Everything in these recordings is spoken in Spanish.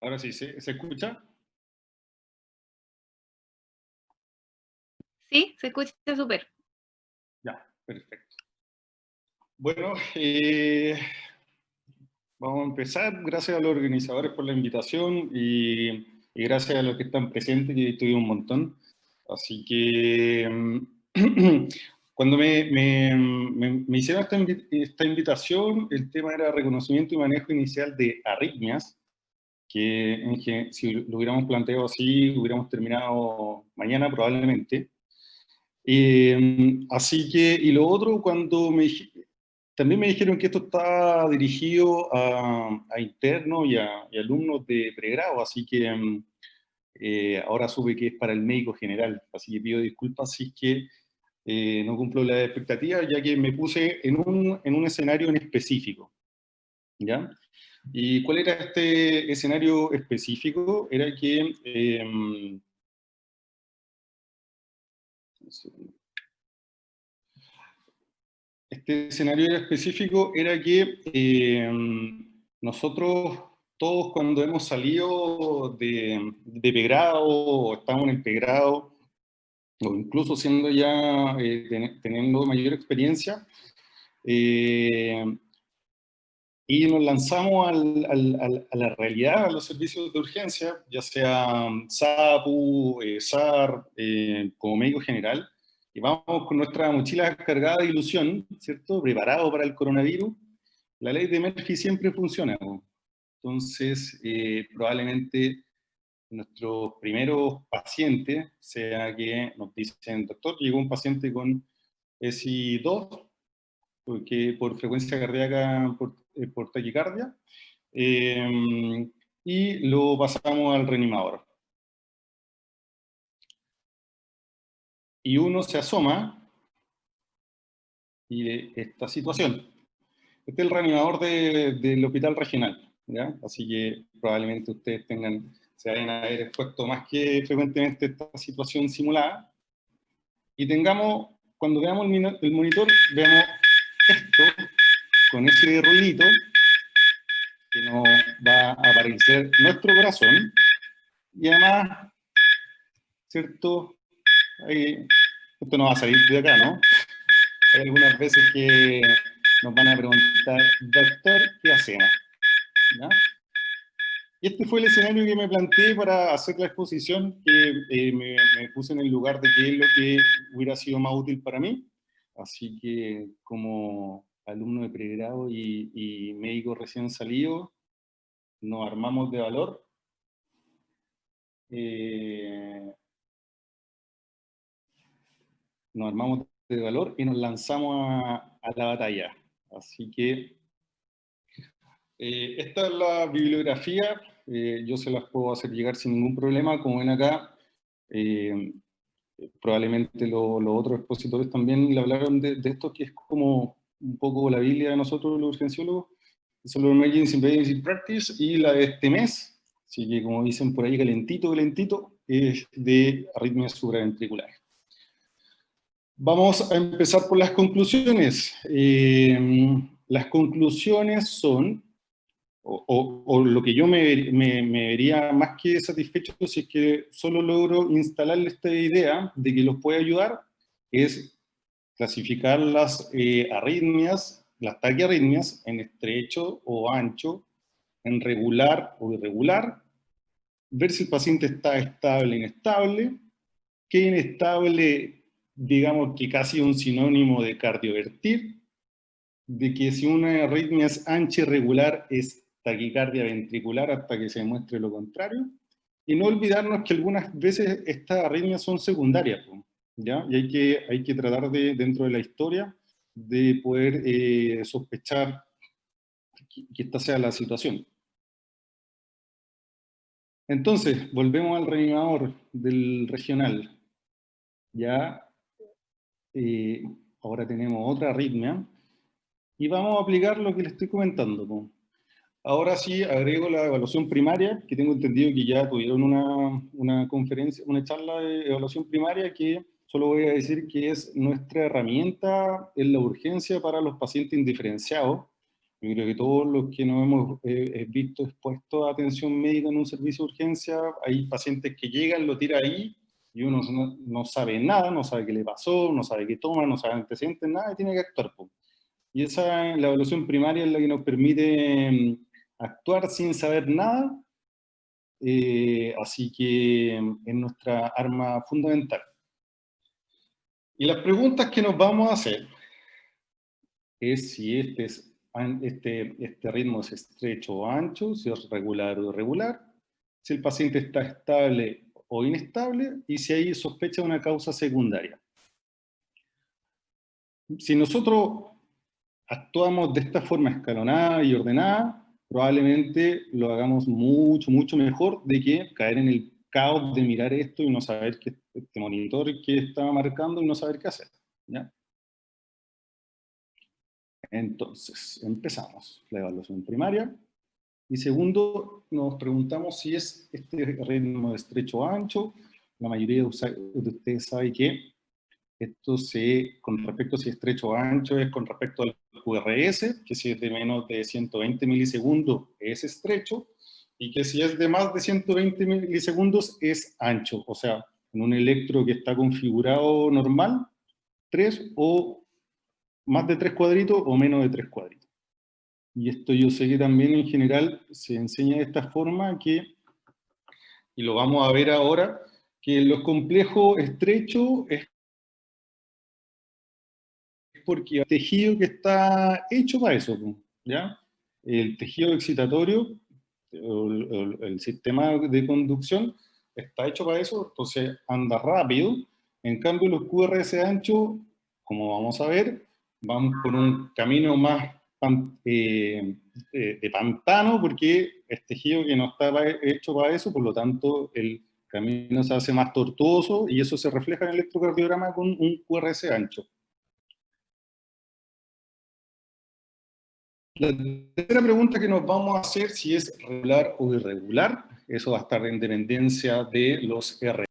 Ahora sí, ¿se escucha? Sí, se escucha súper. Ya, perfecto. Bueno, vamos a empezar. Gracias a los organizadores por la invitación y gracias a los que están presentes, que estuve un montón. Así que cuando me hicieron esta invitación, el tema era reconocimiento y manejo inicial de arritmias, que si lo hubiéramos planteado así, hubiéramos terminado mañana probablemente. Así que, y lo otro, también me dijeron que esto está dirigido a internos y alumnos de pregrado, así que ahora supe que es para el médico general, así que pido disculpas si es que no cumplo la expectativa, ya que me puse en un escenario en específico, ¿ya? ¿Y cuál era este escenario específico? Era que... este escenario era específico era que nosotros todos cuando hemos salido de pregrado o estamos en el pregrado o incluso siendo ya teniendo mayor experiencia eh, y nos lanzamos a la realidad, a los servicios de urgencia, ya sea SAPU, SAR, como médico general, y vamos con nuestra mochila cargada de ilusión, ¿cierto? Preparado para el coronavirus. La ley de Murphy siempre funciona, ¿no? Entonces, probablemente nuestros primeros pacientes sea que nos dicen, doctor, llegó un paciente con ESI 2, porque por frecuencia cardíaca, por taquicardia, eh, y lo pasamos al reanimador. Y uno se asoma y de esta situación. Este es el reanimador del hospital regional, ¿ya? Así que probablemente ustedes se vayan a ver expuesto más que frecuentemente esta situación simulada. Y cuando veamos el monitor, veamos esto con ese ruidito que nos va a aparecer nuestro corazón. Y además, ¿cierto? Esto no va a salir de acá, ¿no? Hay algunas veces que nos van a preguntar, doctor, ¿qué hacemos? ¿Ya? Y este fue el escenario que me planteé para hacer la exposición, que me puse en el lugar de qué es lo que hubiera sido más útil para mí. Así que como alumno de pregrado y médico recién salido, nos armamos de valor. Nos armamos de valor y nos lanzamos a la batalla. Así que esta es la bibliografía, yo se las puedo hacer llegar sin ningún problema, como ven acá, probablemente los otros expositores también le hablaron de esto, que es como un poco la Biblia de nosotros los urgenciólogos, son los Emergency Medicine Practice, y la de este mes, así que como dicen por ahí, calentito, calentito, es de arritmias supraventriculares. Vamos a empezar por las conclusiones. Las conclusiones son, o lo que yo me vería más que satisfecho si es que solo logro instalarle esta idea de que los puede ayudar, es clasificar las arritmias, las taquiarritmias, en estrecho o ancho, en regular o irregular, ver si el paciente está estable o inestable, que inestable, digamos que casi un sinónimo de cardiovertir, de que si una arritmia es ancha y regular es taquicardia ventricular hasta que se demuestre lo contrario, y no olvidarnos que algunas veces estas arritmias son secundarias, ¿ya? Y hay que tratar dentro de la historia, de poder sospechar que esta sea la situación. Entonces, volvemos al reanimador del regional. Ya ahora tenemos otra arritmia, y vamos a aplicar lo que les estoy comentando, po. Ahora sí agrego la evaluación primaria, que tengo entendido que ya tuvieron una conferencia, una charla de evaluación primaria, que solo voy a decir que es nuestra herramienta en la urgencia para los pacientes indiferenciados, Yo creo que todos los que nos hemos visto expuestos a atención médica en un servicio de urgencia, hay pacientes que llegan, lo tira ahí, y uno no sabe nada, no sabe qué le pasó, no sabe qué toma, no sabe antecedentes, nada, y tiene que actuar. Po. Y esa, la evaluación primaria es la que nos permite actuar sin saber nada, así que es nuestra arma fundamental. Y las preguntas que nos vamos a hacer es si este ritmo es estrecho o ancho, si es regular o irregular, si el paciente está estable o inestable, y si hay sospecha de una causa secundaria. Si nosotros actuamos de esta forma escalonada y ordenada, probablemente lo hagamos mucho, mucho mejor de que caer en el caos de mirar esto y no saber qué este monitor que está marcando y no saber qué hacer. ¿Ya? Entonces, empezamos la evaluación primaria. Y segundo, nos preguntamos si es este ritmo de estrecho o ancho. La mayoría de ustedes sabe que esto con respecto a si es estrecho o ancho, es con respecto al QRS, que si es de menos de 120 milisegundos es estrecho, y que si es de más de 120 milisegundos es ancho. O sea, en un electro que está configurado normal, 3 o más de 3 cuadritos o menos de 3 cuadritos. Y esto yo sé que también en general se enseña de esta forma que, y lo vamos a ver ahora, que los complejos estrechos es porque el tejido que está hecho para eso, ¿ya? El tejido excitatorio, el sistema de conducción, está hecho para eso, entonces anda rápido. En cambio, los QRS anchos, como vamos a ver, van por un camino más de pantano, porque es tejido que no está hecho para eso, por lo tanto, el camino se hace más tortuoso y eso se refleja en el electrocardiograma con un QRS ancho. La tercera pregunta que nos vamos a hacer si es regular o irregular, eso va a estar en dependencia de los R.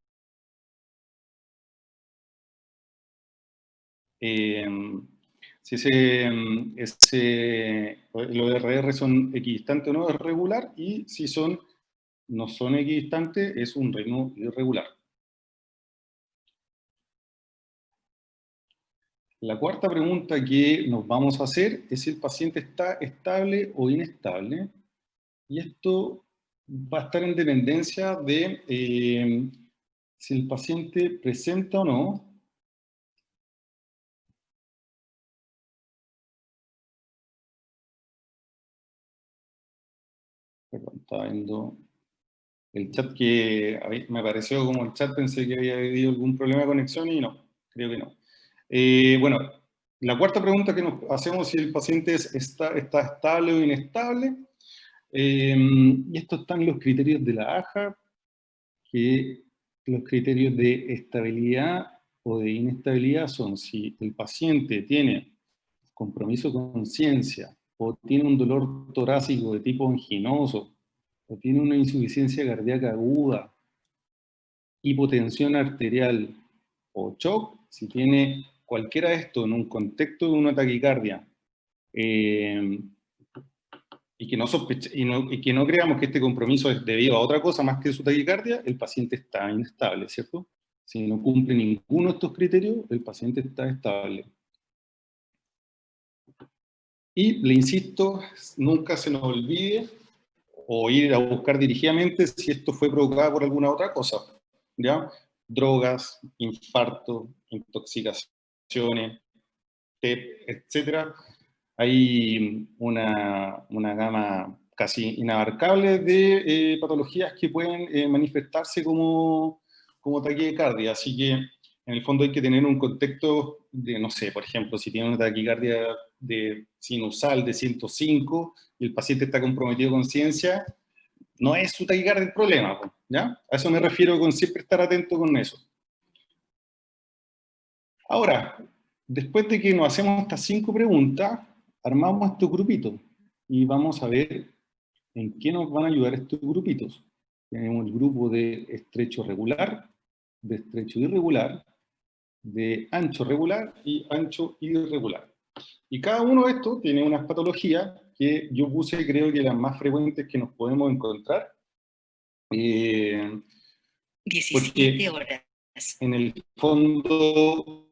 Si los RR son equidistantes o no, es regular, y si no son equidistantes, es un ritmo irregular. La cuarta pregunta que nos vamos a hacer es si el paciente está estable o inestable, y esto va a estar en dependencia de si el paciente presenta o no perdón, estaba viendo el chat que me pareció como el chat, pensé que había habido algún problema de conexión y no, creo que no. Bueno, la cuarta pregunta que nos hacemos es si el paciente está estable o inestable. Y estos están los criterios de la AJA, que los criterios de estabilidad o de inestabilidad son si el paciente tiene compromiso con conciencia, o tiene un dolor torácico de tipo anginoso, o tiene una insuficiencia cardíaca aguda, hipotensión arterial o shock, si tiene cualquiera de estos en un contexto de una taquicardia, y que no creamos que este compromiso es debido a otra cosa más que su taquicardia, el paciente está inestable, ¿cierto? Si no cumple ninguno de estos criterios, el paciente está estable. Y le insisto, nunca se nos olvide o ir a buscar dirigidamente si esto fue provocado por alguna otra cosa, ¿ya? Drogas, infarto, intoxicaciones, TEP, etc. Hay una gama casi inabarcable de patologías que pueden manifestarse como taquicardia, así que en el fondo hay que tener un contexto de, no sé, por ejemplo, si tiene una taquicardia de sinusal de 105 y el paciente está comprometido con conciencia, no es su taquicardia el problema, ¿ya? A eso me refiero con siempre estar atento con eso. Ahora, después de que nos hacemos estas 5 preguntas, armamos estos grupitos y vamos a ver en qué nos van a ayudar estos grupitos. Tenemos el grupo de estrecho regular, de estrecho irregular, de ancho regular y ancho irregular. Y cada uno de estos tiene unas patologías que yo puse, creo que las más frecuentes que nos podemos encontrar. 17 horas. En el fondo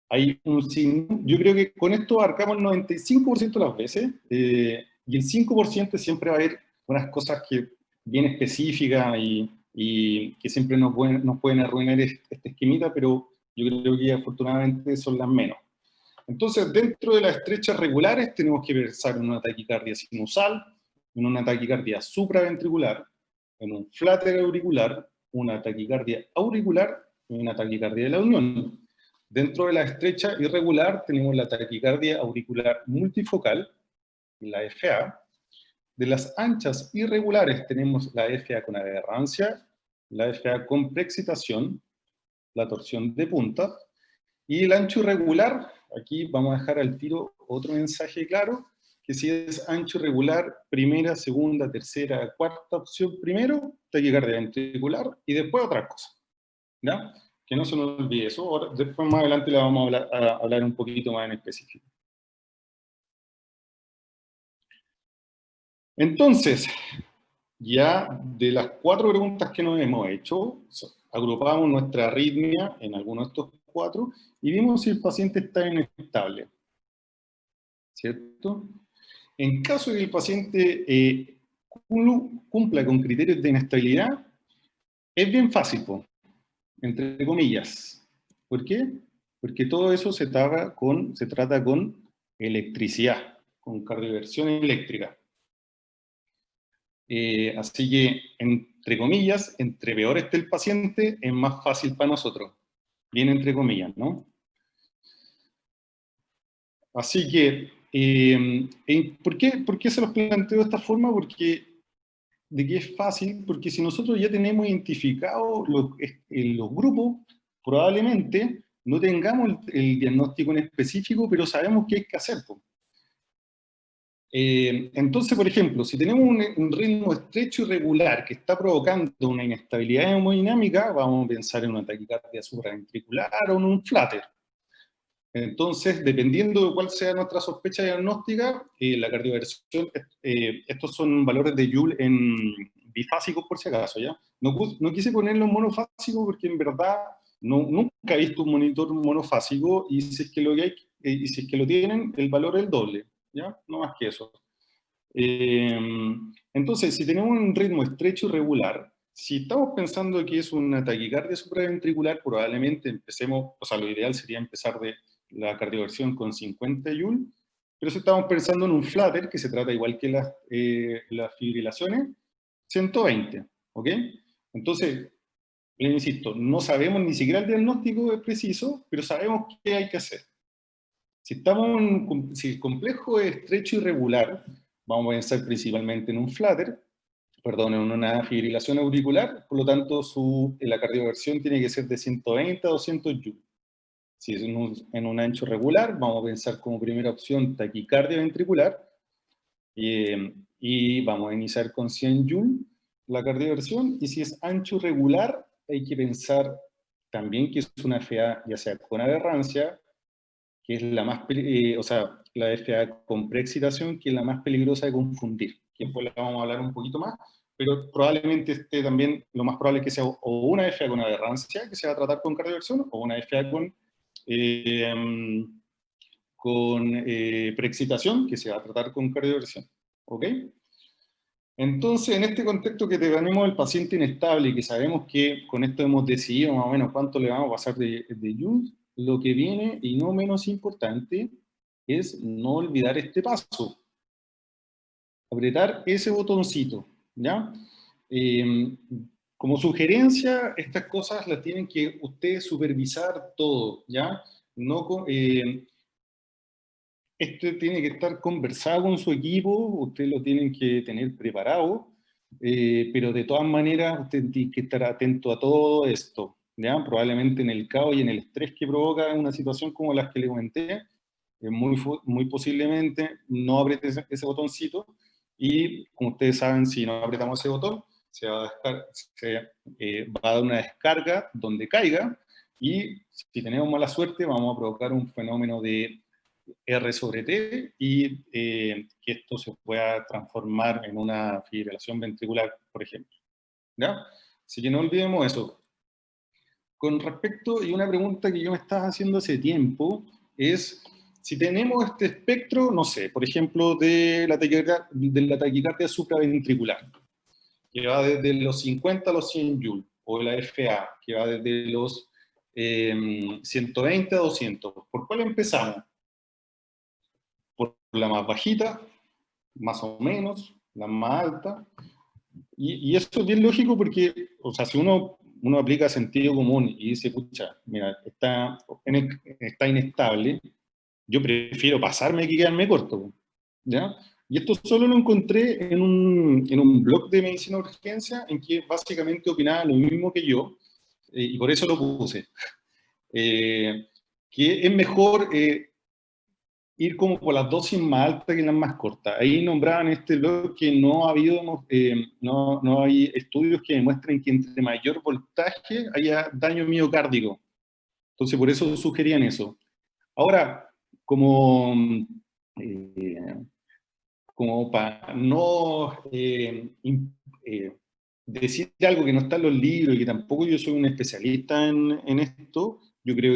hay yo creo que con esto abarcamos el 95% de las veces, y el 5% siempre va a haber unas cosas que bien específicas y que siempre nos pueden arruinar este esquemita, pero yo creo que afortunadamente son las menos. Entonces, dentro de las estrechas regulares tenemos que pensar en una taquicardia sinusal, en una taquicardia supraventricular, en un flutter auricular, una taquicardia auricular y una taquicardia de la unión. Dentro de la estrecha irregular tenemos la taquicardia auricular multifocal, la FA. De las anchas irregulares tenemos la FA con aberrancia, la FA con preexcitación, la torsión de punta, y el ancho irregular, aquí vamos a dejar al tiro otro mensaje claro, que si es ancho irregular, primera, segunda, tercera, cuarta opción primero, taquicardia ventricular, y después otra cosa, ¿ya? Que no se nos olvide eso. Ahora, después más adelante le vamos a hablar un poquito más en específico. Entonces, ya de las 4 preguntas que nos hemos hecho, agrupamos nuestra arritmia en alguno de estos 4 y vimos si el paciente está inestable, ¿cierto? En caso de que el paciente cumpla con criterios de inestabilidad, es bien fácil, entre comillas. ¿Por qué? Porque todo eso se trata con electricidad, con cardioversión eléctrica. Así que, entre comillas, entre peor esté el paciente, es más fácil para nosotros. Bien entre comillas, ¿no? Así que, ¿por qué se los planteo de esta forma? Porque de que es fácil, porque si nosotros ya tenemos identificados los grupos, probablemente no tengamos el diagnóstico en específico, pero sabemos qué hay que hacer. Entonces, por ejemplo, si tenemos un ritmo estrecho y regular que está provocando una inestabilidad hemodinámica, vamos a pensar en una taquicardia supraventricular o en un flutter. Entonces, dependiendo de cuál sea nuestra sospecha diagnóstica, la cardioversión, estos son valores de Joule en bifásicos por si acaso, ¿ya? No quise ponerlo en monofásico porque en verdad nunca he visto un monitor monofásico y si es que y si es que lo tienen, el valor es el doble, ¿ya? No más que eso. Entonces, si tenemos un ritmo estrecho y regular, si estamos pensando que es una taquicardia supraventricular, probablemente empecemos, o sea, lo ideal sería empezar de la cardioversión con 50 Joule, pero si estamos pensando en un flutter, que se trata igual que las fibrilaciones, 120, ¿ok? Entonces, les insisto, no sabemos ni siquiera el diagnóstico es preciso, pero sabemos qué hay que hacer. Si el complejo es estrecho y regular, vamos a pensar principalmente en un flutter, perdón, en una fibrilación auricular, por lo tanto la cardioversión tiene que ser de 120 a 200 Joule. Si es en un ancho regular, vamos a pensar como primera opción taquicardia ventricular, y vamos a iniciar con 100 Joule la cardioversión, y si es ancho regular, hay que pensar también que es una FA, ya sea con aberrancia, que es la más, o sea, la FA con preexcitación, que es la más peligrosa de confundir, que después la vamos a hablar un poquito más, pero probablemente esté también, lo más probable es que sea o una FA con aberrancia, que se va a tratar con cardioversión, o una FA con preexcitación, que se va a tratar con cardioversión. ¿Ok? Entonces, en este contexto que tenemos el paciente inestable y que sabemos que con esto hemos decidido más o menos cuánto le vamos a pasar de Joule, lo que viene, y no menos importante, es no olvidar este paso. Apretar ese botoncito, ¿ya? Como sugerencia, estas cosas las tienen que ustedes supervisar todo, ¿ya? No, esto tiene que estar conversado con su equipo, ustedes lo tienen que tener preparado, pero de todas maneras usted tiene que estar atento a todo esto, ¿ya? Probablemente en el caos y en el estrés que provoca una situación como las que le comenté, muy posiblemente no apriete ese botoncito, y como ustedes saben, si no apretamos ese botón, va a dar una descarga donde caiga, y si tenemos mala suerte vamos a provocar un fenómeno de R sobre T y que esto se pueda transformar en una fibrilación ventricular, por ejemplo. ¿Ya? Así que no olvidemos eso. Con respecto, y una pregunta que yo me estaba haciendo hace tiempo, es si tenemos este espectro, no sé, por ejemplo, de la taquicardia supraventricular, que va desde los 50 a los 100 Joule, o la FA, que va desde los 120 a 200. ¿Por cuál empezamos? Por la más bajita, más o menos, la más alta. Y eso es bien lógico porque, o sea, si uno aplica sentido común y dice, pucha, mira, está inestable, yo prefiero pasarme que quedarme corto, ¿ya? Y esto solo lo encontré en un blog de medicina de urgencia en que básicamente opinaba lo mismo que yo, y por eso lo puse. Que es mejor ir como por las dosis más altas que las más cortas. Ahí nombraban este blog que no ha habido, no hay estudios que demuestren que entre mayor voltaje haya daño miocárdico. Entonces, por eso sugerían eso. Ahora, como, eh, como para no decir algo que no está en los libros y que tampoco yo soy un especialista en esto, yo creo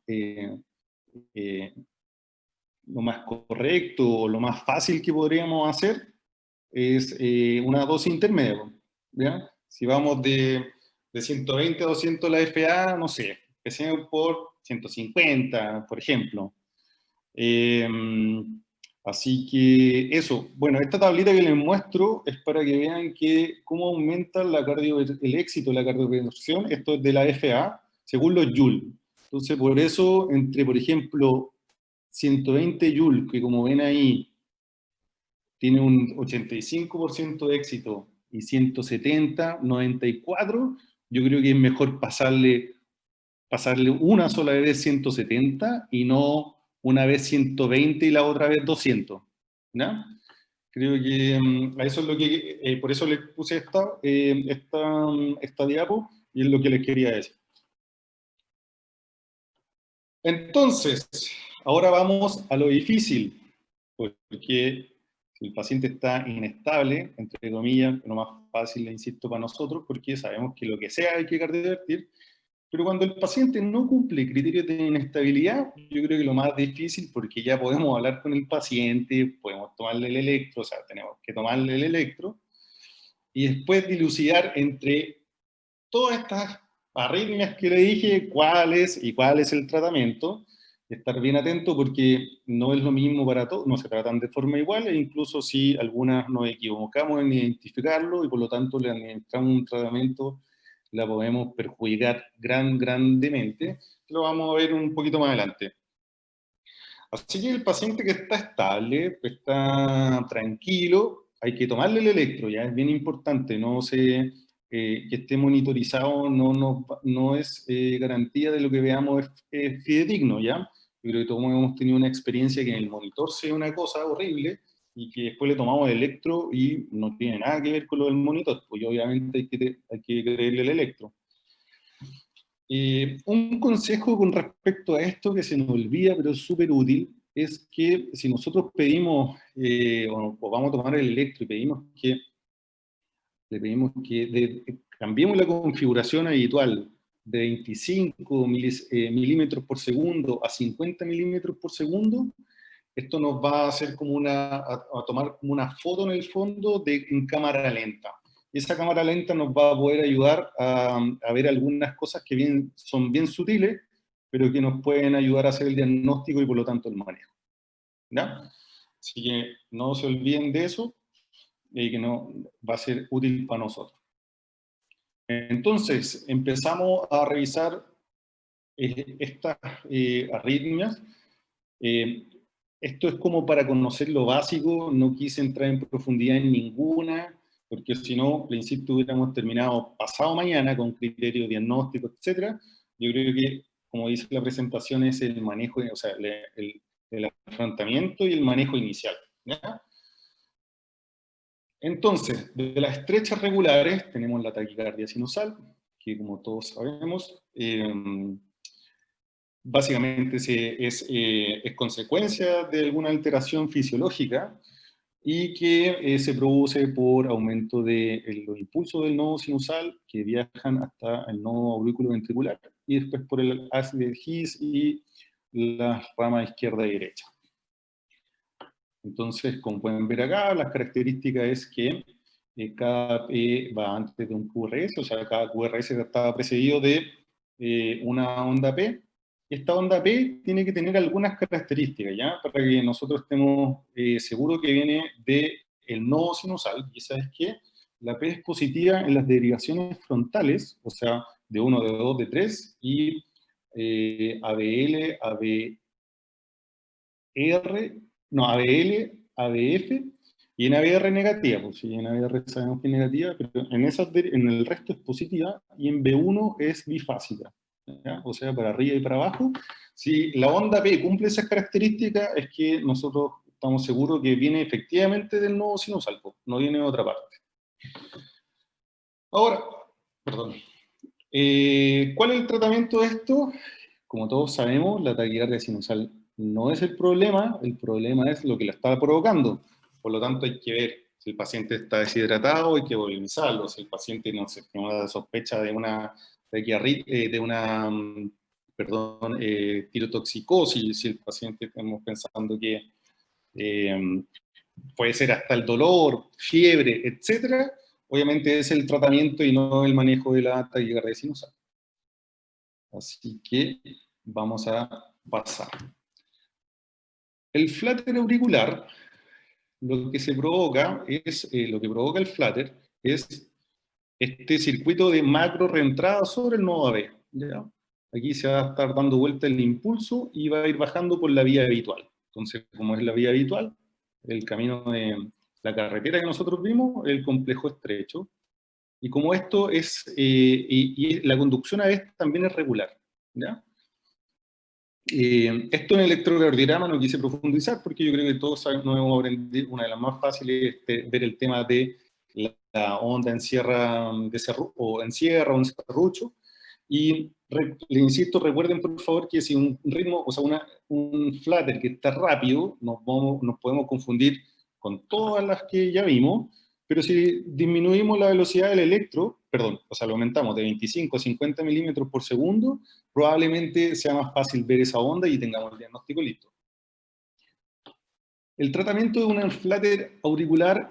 que eh, lo más correcto o lo más fácil que podríamos hacer es una dosis intermedia, ¿ya? Si vamos de 120 a 200 la FA, no sé, empecemos por 150, por ejemplo. Eh, Así que eso, bueno, esta tablita que les muestro es para que vean cómo aumenta el éxito de la cardioversión, esto es de la FA, según los Joule. Entonces, por eso, por ejemplo, 120 Joule, que como ven ahí, tiene un 85% de éxito, y 170, 94, yo creo que es mejor pasarle una sola vez 170 y no una vez 120 y la otra vez 200. ¿Ya? Creo que a eso es lo que, por eso les puse esta diapo y es lo que les quería decir. Entonces, ahora vamos a lo difícil, porque si el paciente está inestable, entre comillas, lo más fácil, le insisto, para nosotros, porque sabemos que lo que sea hay que cardiovertir, pero cuando el paciente no cumple criterios de inestabilidad, yo creo que lo más difícil, porque ya podemos hablar con el paciente, podemos tomarle el electro, o sea, tenemos que tomarle el electro, y después dilucidar entre todas estas arritmias que le dije, cuál es el tratamiento, estar bien atento porque no es lo mismo para todos, no se tratan de forma igual, e incluso si algunas nos equivocamos en identificarlo y por lo tanto le administramos un tratamiento, la podemos perjudicar grandemente. Lo vamos a ver un poquito más adelante. Así que el paciente que está estable, que está tranquilo, hay que tomarle el electro, ya es bien importante, que esté monitorizado no es garantía de lo que veamos es fidedigno, ¿ya? Yo creo que todos hemos tenido una experiencia que en el monitor sea una cosa horrible y que después le tomamos el electro y no tiene nada que ver con lo del monitor, pues obviamente hay que creerle el electro. Un consejo con respecto a esto que se nos olvida, pero es súper útil, es que si nosotros pedimos, o vamos a tomar el electro y le pedimos que cambiemos la configuración habitual de 25 milímetros por segundo a 50 milímetros por segundo, esto nos va a hacer a tomar como una foto en el fondo en cámara lenta. Y esa cámara lenta nos va a poder ayudar a ver algunas cosas que son bien sutiles, pero que nos pueden ayudar a hacer el diagnóstico y por lo tanto el manejo. ¿Ya? Así que no se olviden de eso y que no va a ser útil para nosotros. Entonces, empezamos a revisar estas arritmias. Esto es como para conocer lo básico, no quise entrar en profundidad en ninguna, porque si no, le insisto, hubiéramos terminado pasado mañana con criterios diagnósticos, etc. Yo creo que, como dice la presentación, es el manejo, o sea, el afrontamiento y el manejo inicial. ¿Ya? Entonces, de las estrechas regulares, tenemos la taquicardia sinusal, que como todos sabemos, básicamente es consecuencia de alguna alteración fisiológica y que se produce por aumento de los impulsos del nodo sinusal que viajan hasta el nodo aurículo-ventricular y después por el haz de His y las ramas izquierda y derecha. Entonces, como pueden ver acá, las características es que cada P va antes de un QRS, o sea, cada QRS está precedido de una onda P. Esta onda P tiene que tener algunas características, ¿ya? Para que nosotros estemos seguros que viene del nodo sinusal, y esa es que la P es positiva en las derivaciones frontales, o sea, de 1, de 2, de 3, y ABL, ABR, no, ABL, ABF, y en ABR negativa, pues sí, en ABR sabemos que es negativa, pero en el resto es positiva, y en B1 es bifásica, ¿ya? O sea, para arriba y para abajo. Si la onda P cumple esas características, es que nosotros estamos seguros que viene efectivamente del nodo sinusal, pues, no viene de otra parte. Ahora, perdón, ¿cuál es el tratamiento de esto? Como todos sabemos, la taquicardia sinusal no es el problema es lo que la está provocando. Por lo tanto, hay que ver si el paciente está deshidratado, hay que volumizarlo. Si el paciente no se tiene una sospecha de una tirotoxicosis, si el paciente estamos pensando que puede ser hasta el dolor, fiebre, etcétera, obviamente es el tratamiento y no el manejo de la taquicardia sinusal. Así que vamos a pasar. El flutter auricular, lo que provoca el flutter es este circuito de macro reentrada sobre el nodo AB, ¿ya? Aquí se va a estar dando vuelta el impulso y va a ir bajando por la vía habitual. Entonces, como es la vía habitual, el camino de la carretera que nosotros vimos, el complejo estrecho. Y como esto es, y la conducción a veces también es regular, ¿ya? Esto en electrocardiograma no quise profundizar porque yo creo que todos nos hemos aprendido, una de las más fáciles es ver el tema de la onda encierra o encierra o serrucho. Y le insisto, recuerden por favor que si un ritmo, o sea, un flutter que está rápido, nos podemos confundir con todas las que ya vimos, pero si disminuimos la velocidad del electro, o sea, lo aumentamos de 25 a 50 milímetros por segundo, probablemente sea más fácil ver esa onda y tengamos el diagnóstico listo. El tratamiento de un flutter auricular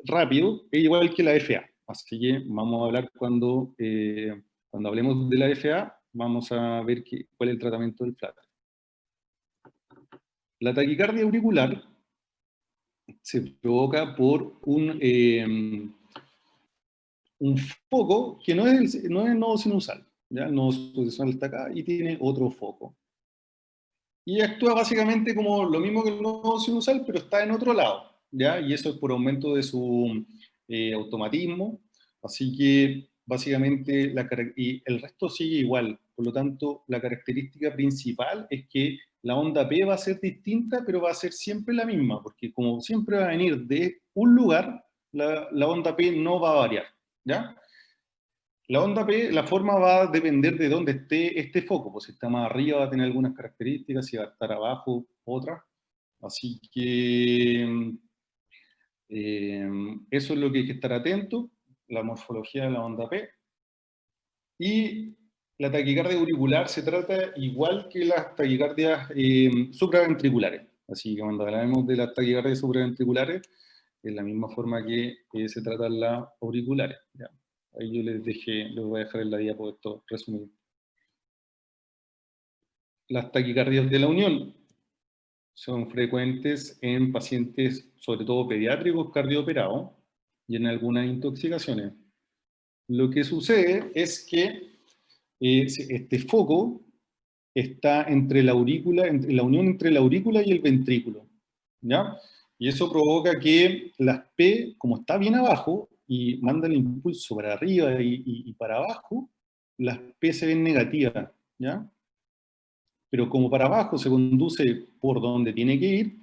rápido es igual que la FA, así que vamos a hablar cuando hablemos de la FA, vamos a ver cuál es el tratamiento del flutter. La taquicardia auricular se provoca por un foco que no es el nodo sinusal, ¿ya? El nodo sinusal está acá y tiene otro foco. Y actúa básicamente como lo mismo que el nodo sinusal, pero está en otro lado, ¿ya? Y eso es por aumento de su automatismo, así que básicamente y el resto sigue igual, por lo tanto la característica principal es que la onda P va a ser distinta, pero va a ser siempre la misma, porque como siempre va a venir de un lugar, la onda P no va a variar, ¿ya? La onda P, la forma va a depender de dónde esté este foco, pues si está más arriba va a tener algunas características, si va a estar abajo, otras. Así que eso es lo que hay que estar atento, la morfología de la onda P. Y la taquicardia auricular se trata igual que las taquicardias supraventriculares. Así que cuando hablamos de las taquicardias supraventriculares, es la misma forma que se tratan las auriculares, ¿ya? Ahí yo les voy a dejar en la diapo esto resumido. Las taquicardias de la unión son frecuentes en pacientes, sobre todo pediátricos, cardiooperados, y en algunas intoxicaciones. Lo que sucede es que este foco está entre la aurícula, en la unión entre la aurícula y el ventrículo, ¿ya? Y eso provoca que las P, como está bien abajo, y manda el impulso para arriba y para abajo, las P se ven negativas, ¿ya? Pero como para abajo se conduce por donde tiene que ir,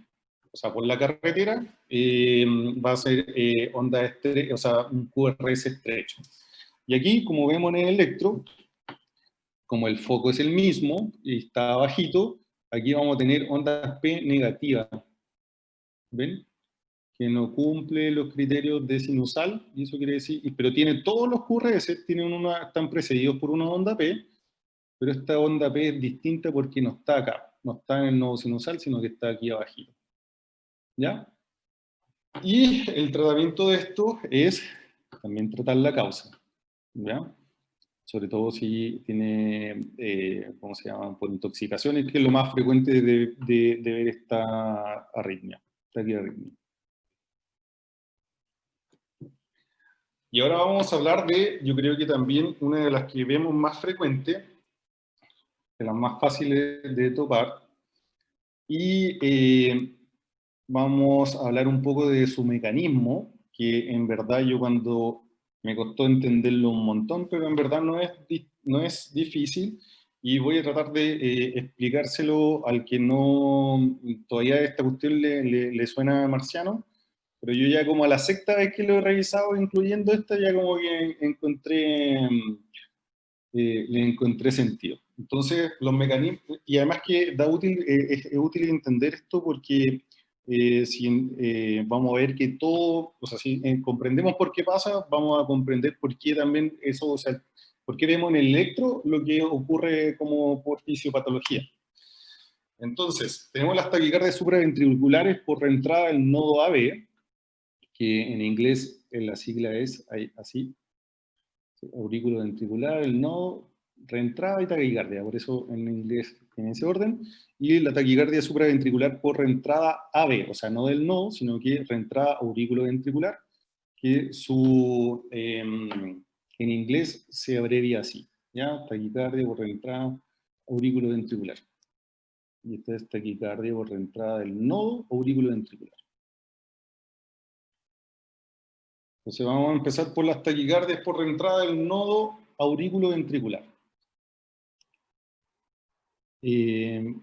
o sea, por la carretera, va a ser onda o sea, un QRS estrecho. Y aquí, como vemos en el electro, como el foco es el mismo y está bajito, aquí vamos a tener ondas P negativas. ¿Ven? Que no cumple los criterios de sinusal, y eso quiere decir, pero tiene todos los QRS, están precedidos por una onda P, pero esta onda P es distinta porque no está acá, no está en el nodo sinusal, sino que está aquí abajito. ¿Ya? Y el tratamiento de esto es también tratar la causa. ¿Ya? Sobre todo si tiene, ¿cómo se llama? Por intoxicaciones, que es lo más frecuente de ver esta arritmia, taquiarritmia. Y ahora vamos a hablar de, yo creo que también una de las que vemos más frecuente, de las más fáciles de topar, y vamos a hablar un poco de su mecanismo, que en verdad yo cuando me costó entenderlo un montón, pero en verdad no es difícil, y voy a tratar de explicárselo al que no, todavía esta cuestión le suena marciano, pero yo ya como a la sexta vez que lo he revisado, incluyendo esta, ya como que le encontré sentido. Entonces, los mecanismos, y además que es útil entender esto porque si vamos a ver que todo, o sea, si comprendemos por qué pasa, vamos a comprender por qué también eso, o sea, por qué vemos en el electro lo que ocurre como por fisiopatología. Entonces, tenemos las taquicardias supraventriculares por reentrada del nodo AB, que en inglés la sigla es así, aurículo ventricular, el nodo, reentrada y taquicardia, por eso en inglés en ese orden, y la taquicardia supraventricular por reentrada AB, o sea, no del nodo, sino que reentrada aurículo ventricular, que en inglés se abrevia así, ¿ya? Taquicardia por reentrada aurículo ventricular. Y esta es taquicardia por reentrada del nodo aurículo ventricular. Entonces vamos a empezar por las taquicardias por reentrada del nodo aurículo ventricular. Este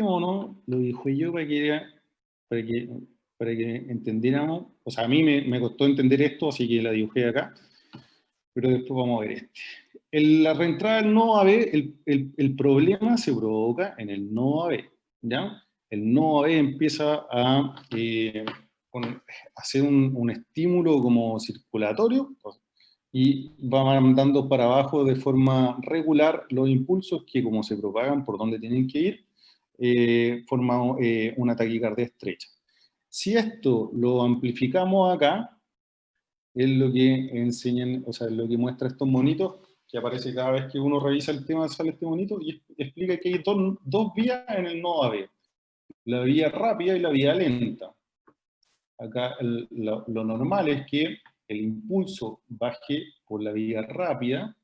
mono lo dibujé yo para que entendiéramos, o sea, a mí me costó entender esto, así que la dibujé acá, pero después vamos a ver este. La reentrada del nodo AB, el problema se provoca en el nodo AB, ¿ya? El nodo AB empieza a hacer un estímulo como circulatorio, y va mandando para abajo de forma regular los impulsos que, como se propagan por donde tienen que ir, forman una taquicardia estrecha. Si esto lo amplificamos acá, es lo que enseñan, o sea, es lo que muestra estos monitos, que aparece cada vez que uno revisa el tema, sale este monito, y explica que hay dos vías en el nodo AB, la vía rápida y la vía lenta. Acá lo normal es que el impulso baje por la vía rápida,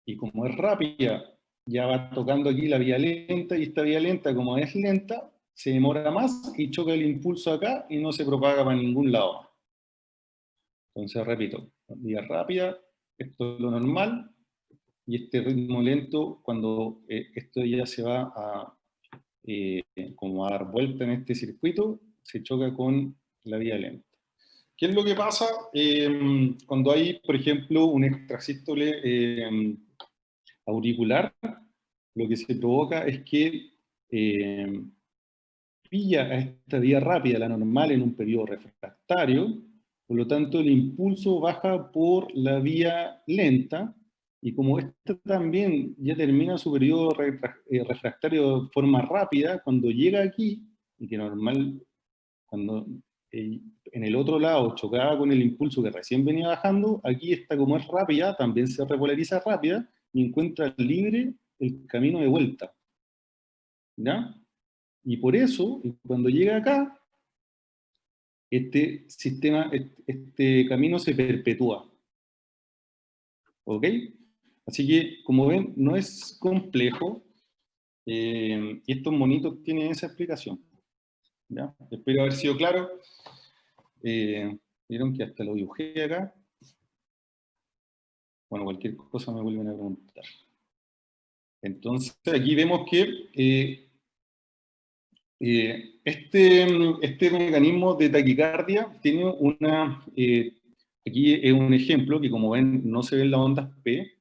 y como es rápida, ya va tocando aquí la vía lenta, y esta vía lenta, como es lenta, se demora más y choca el impulso acá y no se propaga para ningún lado. Entonces, repito, vía rápida, esto es lo normal, y este ritmo lento, cuando esto ya se va como a dar vuelta en este circuito, se choca con la vía lenta. ¿Qué es lo que pasa cuando hay, por ejemplo, un extrasístole auricular? Lo que se provoca es que pilla a esta vía rápida, la normal, en un periodo refractario, por lo tanto el impulso baja por la vía lenta, y como esta también ya termina su periodo refractario de forma rápida, cuando llega aquí, y que normal, cuando en el otro lado chocaba con el impulso que recién venía bajando, aquí esta, como es rápida, también se repolariza rápida y encuentra libre el camino de vuelta. ¿Ya? Y por eso, cuando llega acá, este camino se perpetúa. ¿Ok? Así que, como ven, no es complejo, y estos monitos tienen esa explicación. ¿Ya? Espero haber sido claro. Vieron que hasta lo dibujé acá. Bueno, cualquier cosa me vuelven a preguntar. Entonces, aquí vemos que este mecanismo de taquicardia tiene Aquí es un ejemplo que, como ven, no se ven las ondas P,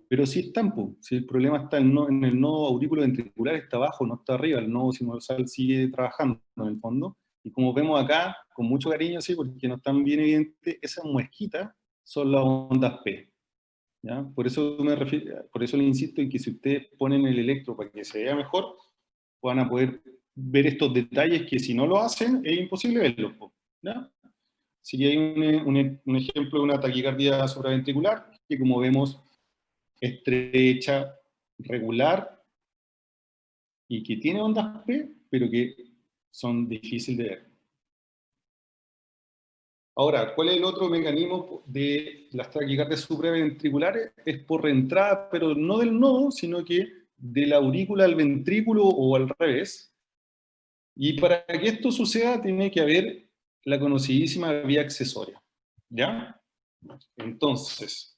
pero sí están, po. Si el problema está en el nodo aurículo ventricular, está abajo, no está arriba, el nodo sinusal sigue trabajando en el fondo, y como vemos acá, con mucho cariño, sí, porque no están bien evidentes, esas muesquitas son las ondas P, ¿ya? Por eso por eso le insisto en que si ustedes ponen el electro para que se vea mejor, van a poder ver estos detalles que si no lo hacen, es imposible verlos, po, ¿ya? Así que hay un ejemplo de una taquicardia supraventricular, que como vemos, estrecha, regular, y que tiene ondas P, pero que son difíciles de ver. Ahora, ¿cuál es el otro mecanismo de las taquicardias supraventriculares? Es por reentrada, pero no del nodo, sino que de la aurícula al ventrículo o al revés. Y para que esto suceda, tiene que haber la conocidísima vía accesoria, ¿ya? Entonces,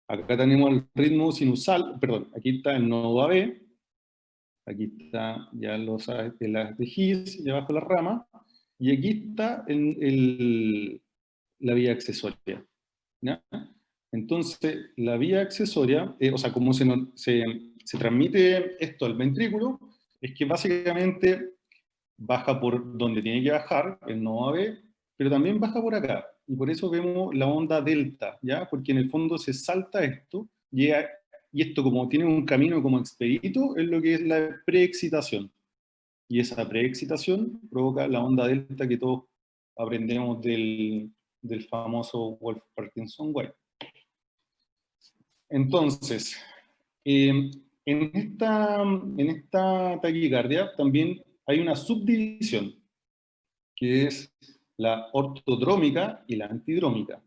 acá tenemos el ritmo sinusal, perdón, aquí está el nodo AB, aquí está ya los de las de His, y abajo la rama, y aquí está la vía accesoria, ¿ya? Entonces, la vía accesoria, o sea, cómo se transmite esto al ventrículo, es que básicamente baja por donde tiene que bajar, el nodo AB, pero también baja por acá. Y por eso vemos la onda delta, ¿ya? Porque en el fondo se salta esto, y esto como tiene un camino como expedito, es lo que es la preexcitación. Y esa preexcitación provoca la onda delta que todos aprendemos del famoso Wolff-Parkinson-White. Entonces, en esta taquicardia también hay una subdivisión, que es la ortodrómica y la antidrómica.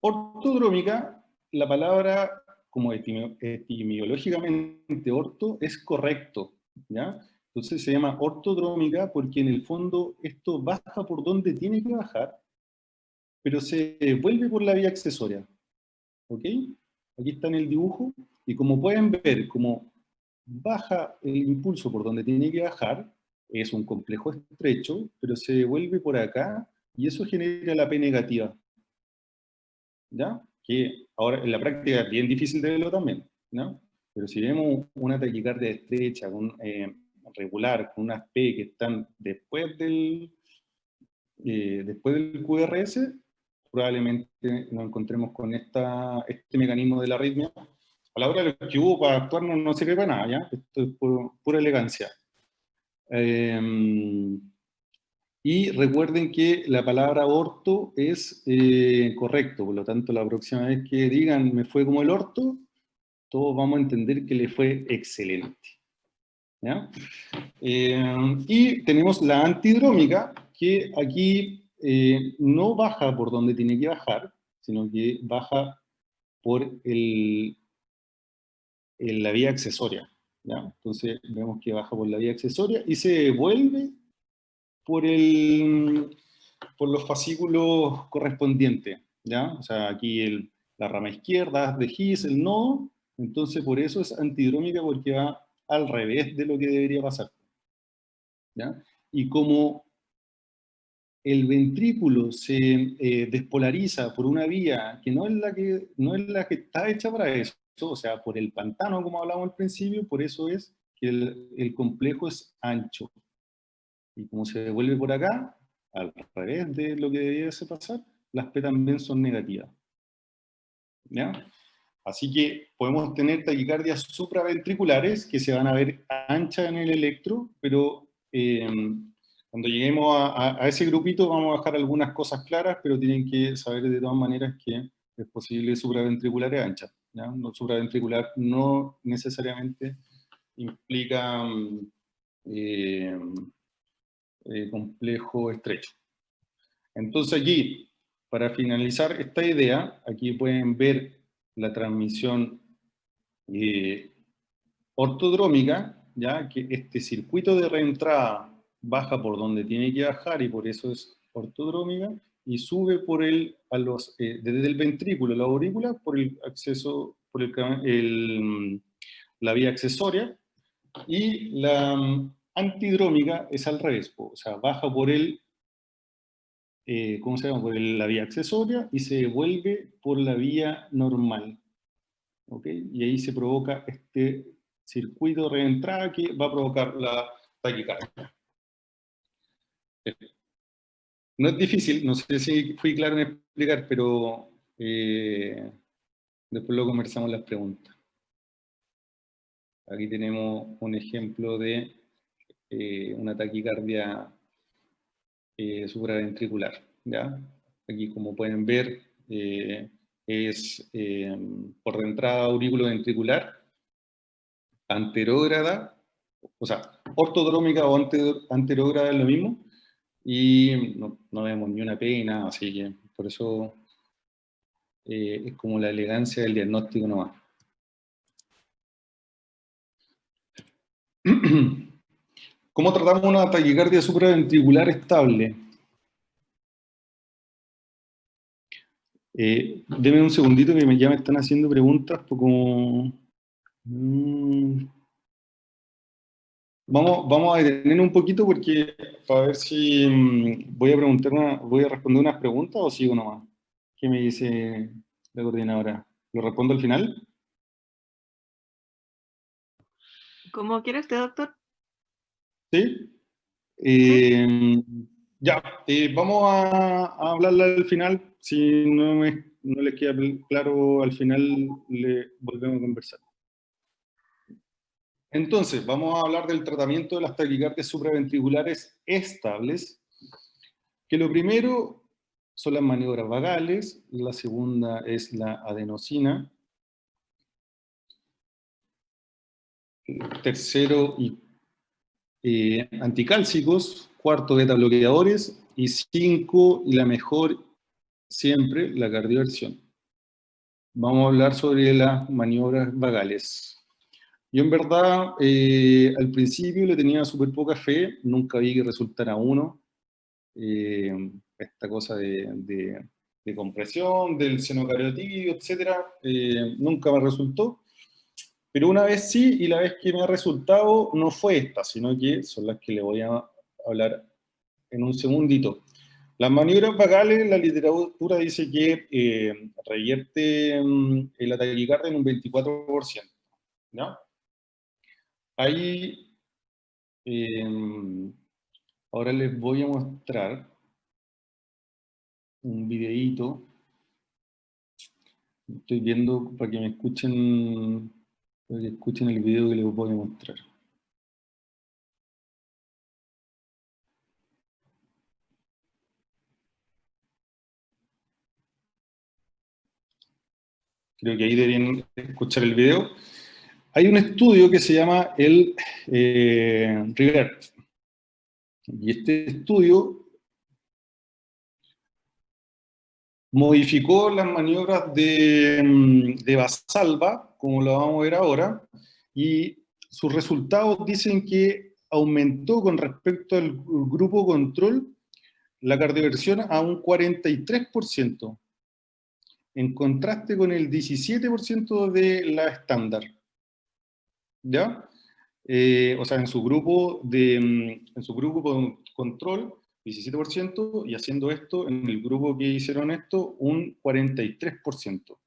Ortodrómica, la palabra como etimológicamente orto es correcto, ¿ya? Entonces se llama ortodrómica porque en el fondo esto baja por donde tiene que bajar, pero se vuelve por la vía accesoria, ¿ok? Aquí está en el dibujo, y como pueden ver, como baja el impulso por donde tiene que bajar, es un complejo estrecho, pero se devuelve por acá, y eso genera la P negativa, ¿ya? Que ahora en la práctica es bien difícil de verlo también, ¿no? Pero si vemos una taquicardia estrecha, regular, con unas P que están después del QRS, probablemente nos encontremos con este mecanismo de la arritmia. A la hora de lo que hubo para actuar no sirve para nada, ¿ya? Esto es pura elegancia. Y recuerden que la palabra orto es correcto, por lo tanto la próxima vez que digan me fue como el orto, todos vamos a entender que le fue excelente, ¿ya? Y tenemos la antidrómica, que aquí no baja por donde tiene que bajar, sino que baja por la vía accesoria, ¿ya? Entonces vemos que baja por la vía accesoria y se devuelve por los fascículos correspondientes, ¿ya? O sea, aquí la rama izquierda de His, el nodo, entonces por eso es antidrómica, porque va al revés de lo que debería pasar, ¿ya? Y como el ventrículo se despolariza por una vía que no es la que está hecha para eso, o sea, por el pantano, como hablamos al principio, por eso es que el complejo es ancho. Y como se devuelve por acá, al revés de lo que debiese pasar, las P también son negativas, ¿ya? Así que podemos tener taquicardias supraventriculares que se van a ver anchas en el electro, pero cuando lleguemos a ese grupito vamos a dejar algunas cosas claras, pero tienen que saber de todas maneras que es posible supraventriculares anchas, ¿ya? No, supraventricular no necesariamente implica eh, complejo estrecho. Entonces aquí, para finalizar esta idea, aquí pueden ver la transmisión ortodrómica, ¿ya? Que este circuito de reentrada baja por donde tiene que bajar y por eso es ortodrómica, y sube desde el ventrículo a la aurícula por el acceso, la vía accesoria, y la antidrómica es al revés, o sea, baja por ¿cómo se llama? Por la vía accesoria y se devuelve por la vía normal. ¿Ok? Y ahí se provoca este circuito de reentrada que va a provocar la taquicardia. No es difícil, no sé si fui claro en explicar, pero después lo conversamos en las preguntas. Aquí tenemos un ejemplo de una taquicardia supraventricular, ¿ya? Aquí, como pueden ver, es por entrada aurículo-ventricular, anterógrada, o sea, ortodrómica o anterógrada es lo mismo, y no vemos ni una pena, así que por eso es como la elegancia del diagnóstico nomás. ¿Cómo tratamos una taquicardia supraventricular estable? Deme un segundito que ya me están haciendo preguntas, pues como... Vamos a detener un poquito porque para ver si voy a responder unas preguntas o sigo nomás. ¿Qué me dice la coordinadora? ¿Lo respondo al final? ¿Cómo quiere usted, doctor? ¿Sí? Ya, vamos a hablarla al final. Si no les queda claro al final, le volvemos a conversar. Entonces, vamos a hablar del tratamiento de las taquicardias supraventriculares estables, que lo primero son las maniobras vagales, la segunda es la adenosina, tercero, anticálcicos, cuarto, beta bloqueadores, y 5, y la mejor siempre, la cardioversión. Vamos a hablar sobre las maniobras vagales. Yo en verdad, al principio le tenía súper poca fe, nunca vi que resultara uno. Esta cosa de compresión, del seno cariotidio, etcétera, nunca me resultó. Pero una vez sí, y la vez que me ha resultado no fue esta, sino que son las que le voy a hablar en un segundito. Las maniobras vagales, la literatura dice que revierte la taquicardia en un 24%. ¿Ya? Ahí, ahora les voy a mostrar un videíto. Estoy viendo para que me escuchen, para que escuchen el video que les voy a mostrar. Creo que ahí deberían escuchar el video. Hay un estudio que se llama el REVERT. Y este estudio modificó las maniobras de Valsalva, como lo vamos a ver ahora, y sus resultados dicen que aumentó con respecto al grupo control la cardioversión a un 43%, en contraste con el 17% de la estándar. ¿Ya? O sea, en su grupo control, 17%, y haciendo esto, en el grupo que hicieron esto, un 43%.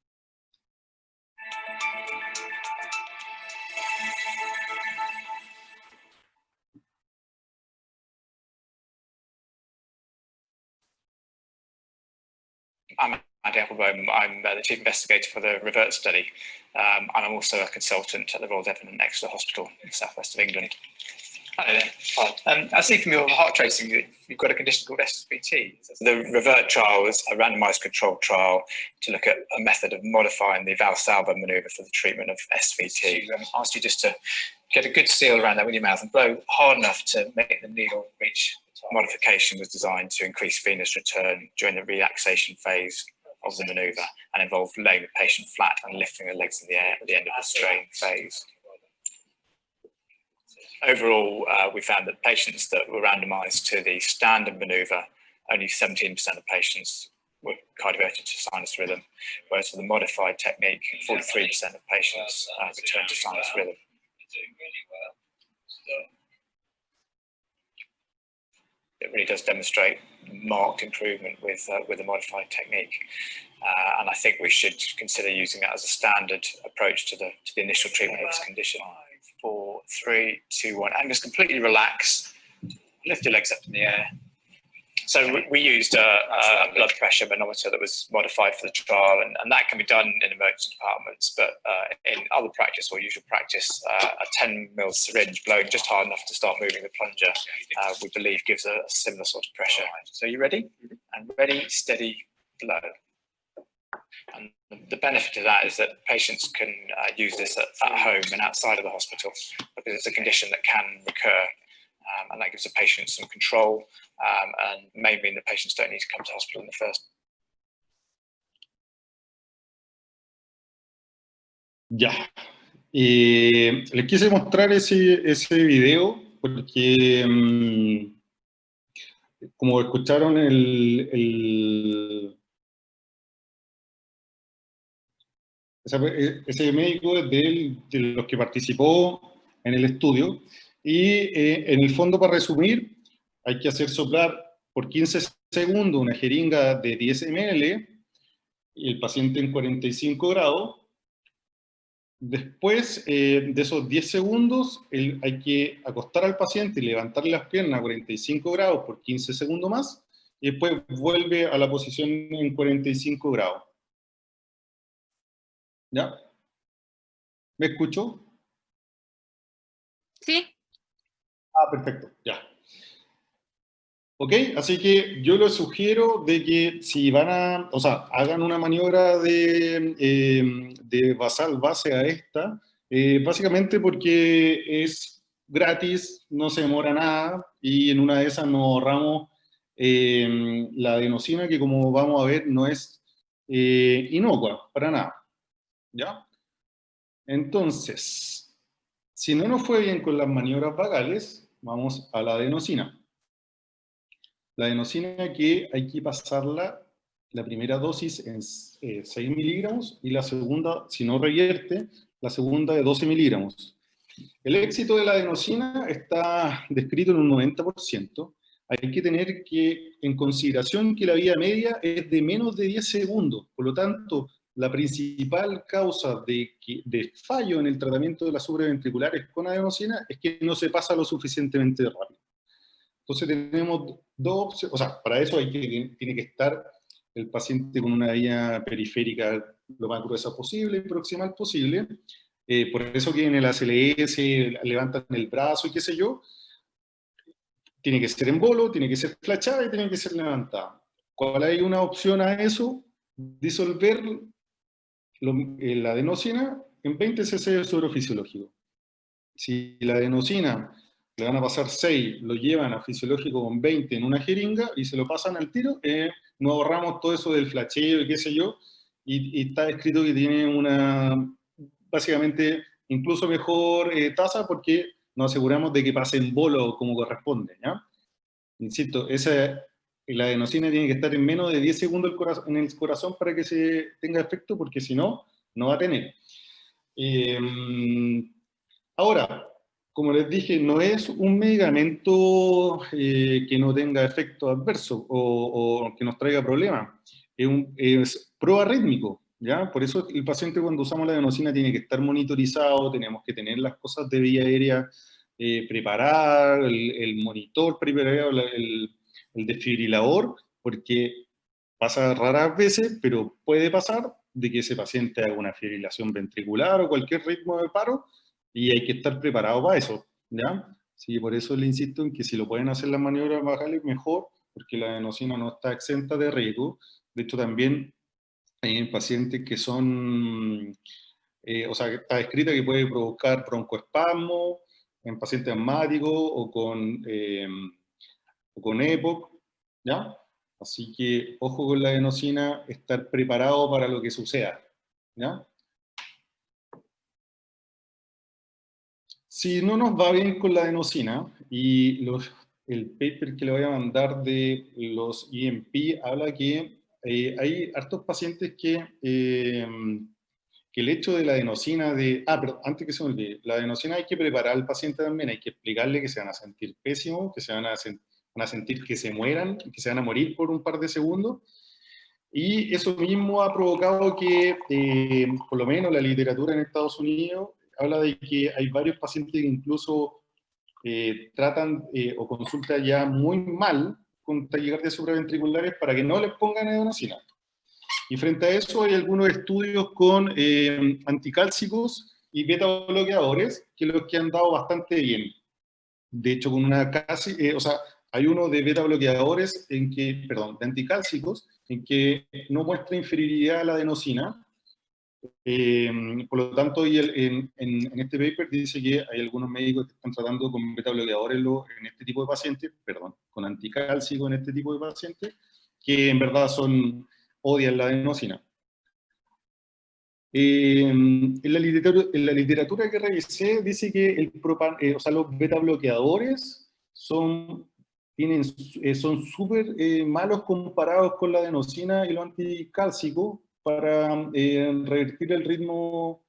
I'm Andy Applebaum. I'm the chief investigator for the REVERT study, and I'm also a consultant at the Royal Devon and Exeter Hospital in the southwest of England. Hi there. Hi. I see from your heart tracing that you've got a condition called SVT. The REVERT trial was a randomized controlled trial to look at a method of modifying the Valsalva maneuver for the treatment of SVT. I asked you just to get a good seal around that with your mouth and blow hard enough to make the needle reach. Modification was designed to increase venous return during the relaxation phase of the maneuver and involved laying the patient flat and lifting the legs in the air at the end of the strain phase. Overall, we found that patients that were randomized to the standard maneuver, only 17% of patients were cardioverted to sinus rhythm, whereas for the modified technique, 43% of patients returned to sinus rhythm. It really does demonstrate marked improvement with a modified technique. And I think we should consider using that as a standard approach to the initial treatment of this condition. 4, 3, 2, 1, and just completely relax. Lift your legs up in the air. So we used a blood pressure manometer that was modified for the trial, and that can be done in emergency departments, but in other practice or usual practice, a 10 ml syringe blowing just hard enough to start moving the plunger, we believe gives a similar sort of pressure. So you ready? And ready, steady, blow. And the benefit of that is that patients can use this at home and outside of the hospital, because it's a condition that can recur. And that gives the patient some control, and may mean the patients don't need to come to hospital in the first. Ya. Les quise mostrar ese video porque, como escucharon, ese médico es de los que participó en el estudio. Y en el fondo, para resumir, hay que hacer soplar por 15 segundos una jeringa de 10 ml y el paciente en 45 grados. Después de esos 10 segundos, hay que acostar al paciente y levantarle las piernas a 45 grados por 15 segundos más, y después vuelve a la posición en 45 grados. ¿Ya? ¿Me escucho? Sí. Ah, perfecto, ya. Ok, así que yo les sugiero de que si van a, o sea, hagan una maniobra de basal base a esta, básicamente porque es gratis, no se demora nada, y en una de esas nos ahorramos la adenosina, que como vamos a ver no es inocua, para nada. ¿Ya? Entonces, si no nos fue bien con las maniobras vagales, vamos a la adenosina. La adenosina, que hay que pasarla, la primera dosis en 6 miligramos, y la segunda, si no revierte, la segunda de 12 miligramos. El éxito de la adenosina está descrito en un 90%. Hay que tener en consideración que la vida media es de menos de 10 segundos. Por lo tanto, la principal causa de fallo en el tratamiento de las supraventriculares con adenosina es que no se pasa lo suficientemente rápido. Entonces tenemos dos opciones, o sea, para eso tiene que estar el paciente con una vía periférica lo más gruesa posible y proximal posible. Por eso que en el ACLS levantan el brazo y qué sé yo. Tiene que ser en bolo, tiene que ser flachada y tiene que ser levantada. ¿Cuál hay una opción a eso? Disolver la adenosina en 20 cc de suero fisiológico. Si la adenosina le van a pasar 6, lo llevan a fisiológico con 20 en una jeringa y se lo pasan al tiro, nos ahorramos todo eso del flacheo y qué sé yo, y está escrito que tiene básicamente, incluso mejor tasa, porque nos aseguramos de que pase en bolo como corresponde, ¿ya? Insisto, la adenosina tiene que estar en menos de 10 segundos en el corazón para que se tenga efecto, porque si no, no va a tener. Ahora, como les dije, no es un medicamento que no tenga efecto adverso o que nos traiga problemas. Es proarrítmico, ¿ya? Por eso el paciente, cuando usamos la adenosina, tiene que estar monitorizado, tenemos que tener las cosas de vía aérea preparadas, el monitor preparado, el desfibrilador, porque pasa raras veces, pero puede pasar de que ese paciente haga una fibrilación ventricular o cualquier ritmo de paro, y hay que estar preparado para eso, ¿ya? Sí, por eso le insisto en que si lo pueden hacer las maniobras vagales, mejor, porque la adenosina no está exenta de riesgo. De hecho, también hay pacientes que son, o sea, que está escrita que puede provocar broncoespasmo en pacientes asmáticos o con EPOC, ¿ya? Así que ojo con la adenosina, estar preparado para lo que suceda, ¿ya? Si no nos va bien con la adenosina, y el paper que le voy a mandar de los EMP habla que hay hartos pacientes que el hecho de la adenosina pero antes que se me olvide, la adenosina hay que preparar al paciente también, hay que explicarle que se van a sentir pésimos, que se van a van a sentir que se mueran, que se van a morir por un par de segundos. Y eso mismo ha provocado que, por lo menos la literatura en Estados Unidos, habla de que hay varios pacientes que incluso tratan o consultan ya muy mal con taquicardias supraventriculares para que no les pongan adenosina. Y frente a eso hay algunos estudios con anticálcicos y beta bloqueadores, que los que han dado bastante bien. De hecho, con una casi, hay uno de beta bloqueadores de anticálcicos, en que no muestra inferioridad a la adenosina. Por lo tanto, en este paper dice que hay algunos médicos que están tratando con beta bloqueadores en este tipo de pacientes, con anticálcicos en este tipo de pacientes, que en verdad odian la adenosina. En la literatura que revisé dice que los beta bloqueadores son súper malos comparados con la adenosina y los anticálcicos para revertir el ritmo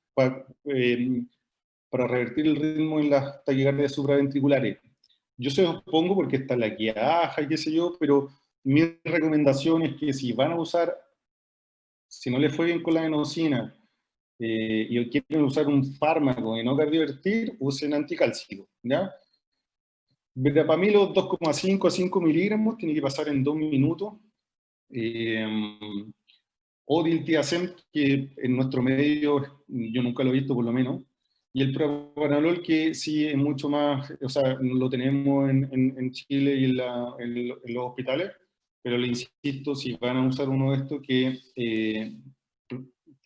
en las taquicardias supraventriculares. Yo se los pongo porque está la Quiaja y qué sé yo, pero mi recomendación es que si van a usar, si no les fue bien con la adenosina, y quieren usar un fármaco y no cardiovertir, usen anticálcico, ¿ya? Verapamilo 2,5 a 5 miligramos, tiene que pasar en 2 minutos. O diltiazem, que en nuestro medio yo nunca lo he visto por lo menos, y el propranolol, que sí es mucho más, lo tenemos en Chile y en los hospitales, pero le insisto, si van a usar uno de estos, que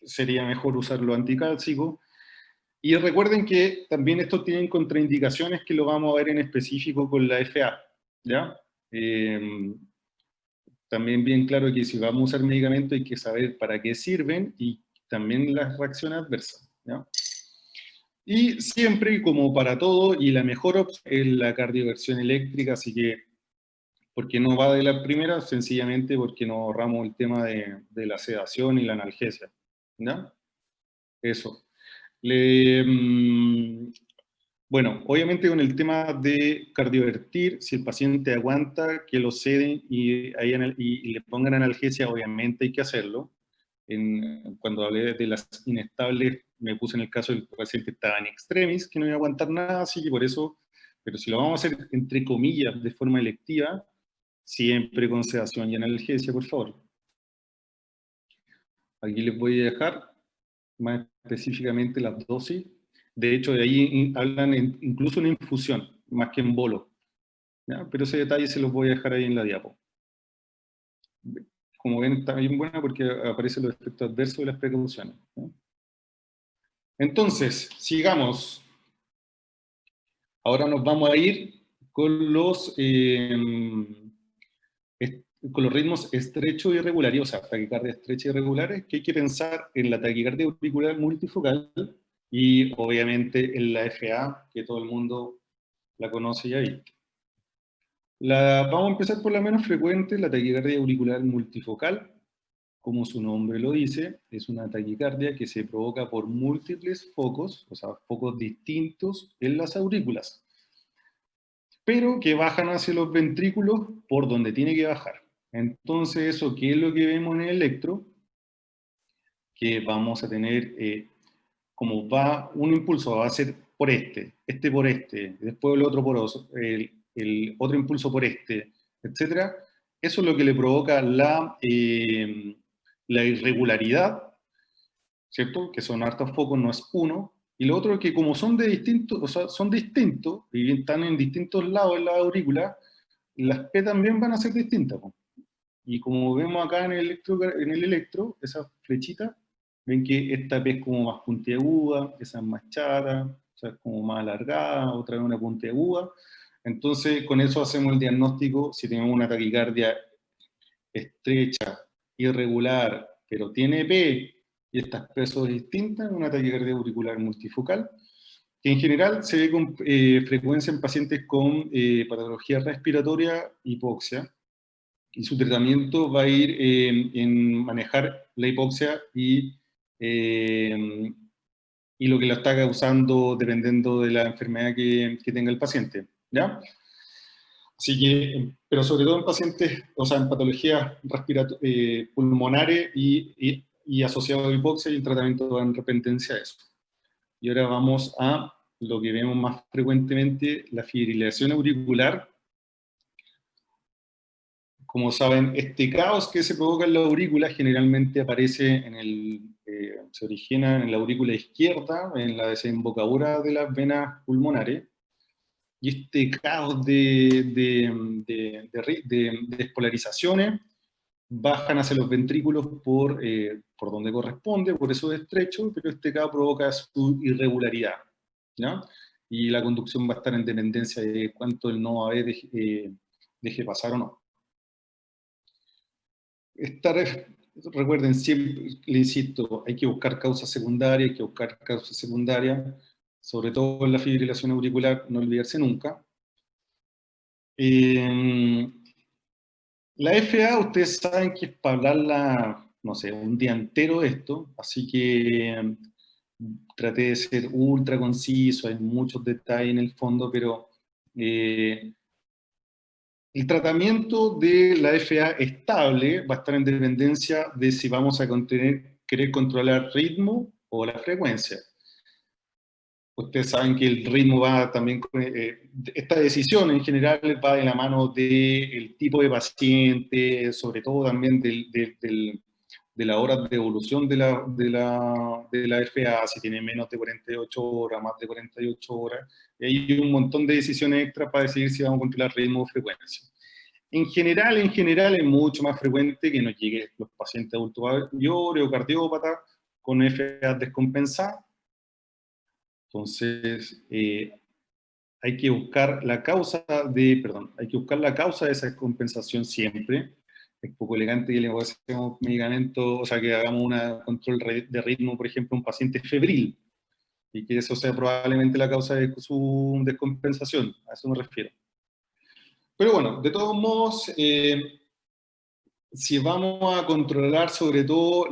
sería mejor usarlo anticálcico. Y recuerden que también estos tienen contraindicaciones que lo vamos a ver en específico con la FA, ¿ya? También bien claro que si vamos a usar medicamentos hay que saber para qué sirven y también las reacciones adversas, ¿ya? Y siempre, como para todo, y la mejor opción es la cardioversión eléctrica, así que, ¿por qué no va de la primera? Sencillamente porque nos ahorramos el tema de la sedación y la analgesia, ¿ya? Eso. Bueno, obviamente con el tema de cardiovertir, si el paciente aguanta que lo ceden y le pongan analgesia, obviamente hay que hacerlo. Cuando hablé de las inestables, me puse en el caso del paciente que estaba en extremis, que no iba a aguantar nada, así que por eso, pero si lo vamos a hacer entre comillas de forma electiva, siempre con sedación y analgesia, por favor. Aquí les voy a dejar más específicamente las dosis. De hecho, de ahí hablan incluso en infusión, más que en bolo, ¿ya? Pero ese detalle se los voy a dejar ahí en la diapo. Como ven, está bien buena porque aparecen los efectos adversos de las precauciones, ¿no? Entonces, sigamos. Ahora nos vamos a ir con los ritmos estrechos y irregulares, o sea, taquicardia estrecha y irregulares, que hay que pensar en la taquicardia auricular multifocal y obviamente en la FA, que todo el mundo la conoce ya ahí. Vamos a empezar por la menos frecuente, la taquicardia auricular multifocal. Como su nombre lo dice, es una taquicardia que se provoca por múltiples focos, o sea, focos distintos en las aurículas, pero que bajan hacia los ventrículos por donde tiene que bajar. Entonces, ¿eso qué es lo que vemos en el electro? Que vamos a tener, como va un impulso, va a ser por este por este, después el otro por el otro impulso por etc. Eso es lo que le provoca la irregularidad, ¿cierto? Que son hartos focos, no es uno. Y lo otro es que como son son distintos, y están en distintos lados de la aurícula, las P también van a ser distintas, ¿no? Y como vemos acá en el electro, esa flechita, ven que esta P es como más puntiaguda, esa es más chata, o sea, es como más alargada, otra vez una puntiaguda. Entonces, con eso hacemos el diagnóstico si tenemos una taquicardia estrecha, irregular, pero tiene P, y estas P son distintas, una taquicardia auricular multifocal, que en general se ve con frecuencia en pacientes con patología respiratoria, hipoxia, y su tratamiento va a ir en manejar la hipoxia y lo que la está causando dependiendo de la enfermedad que tenga el paciente, ¿ya? Así que, pero sobre todo en pacientes, o sea, en patologías pulmonares y asociadas a hipoxia, y el tratamiento va en dependencia de eso. Y ahora vamos a lo que vemos más frecuentemente, la fibrilación auricular. Como saben, este caos que se provoca en la aurícula generalmente aparece se origina en la aurícula izquierda, en la desembocadura de las venas pulmonares, y este caos de despolarizaciones bajan hacia los ventrículos por donde corresponde, por eso es estrecho, pero este caos provoca su irregularidad, ¿ya? Y la conducción va a estar en dependencia de cuánto el nodo AB deje pasar o no. Recuerden, siempre le insisto, hay que buscar causas secundarias, sobre todo en la fibrilación auricular, no olvidarse nunca. La FA, ustedes saben que es para hablarla, no sé, un día entero esto, así que traté de ser ultra conciso, hay muchos detalles en el fondo, pero el tratamiento de la FA estable va a estar en dependencia de si vamos a querer controlar el ritmo o la frecuencia. Ustedes saben que el ritmo va también con... esta decisión en general va de la mano del tipo de paciente, sobre todo también de la hora de evolución de la FA, si tiene menos de 48 horas, más de 48 horas. Y hay un montón de decisiones extras para decidir si vamos a controlar ritmo o frecuencia. En general, es mucho más frecuente que nos lleguen los pacientes adultos mayores o cardiópatas con FA descompensadas. Entonces, hay que buscar la causa de esa descompensación siempre. Es poco elegante que le hagamos medicamento, o sea, que hagamos un control de ritmo, por ejemplo, a un paciente febril, y que eso sea probablemente la causa de su descompensación, a eso me refiero. Pero bueno, de todos modos, si vamos a controlar sobre todo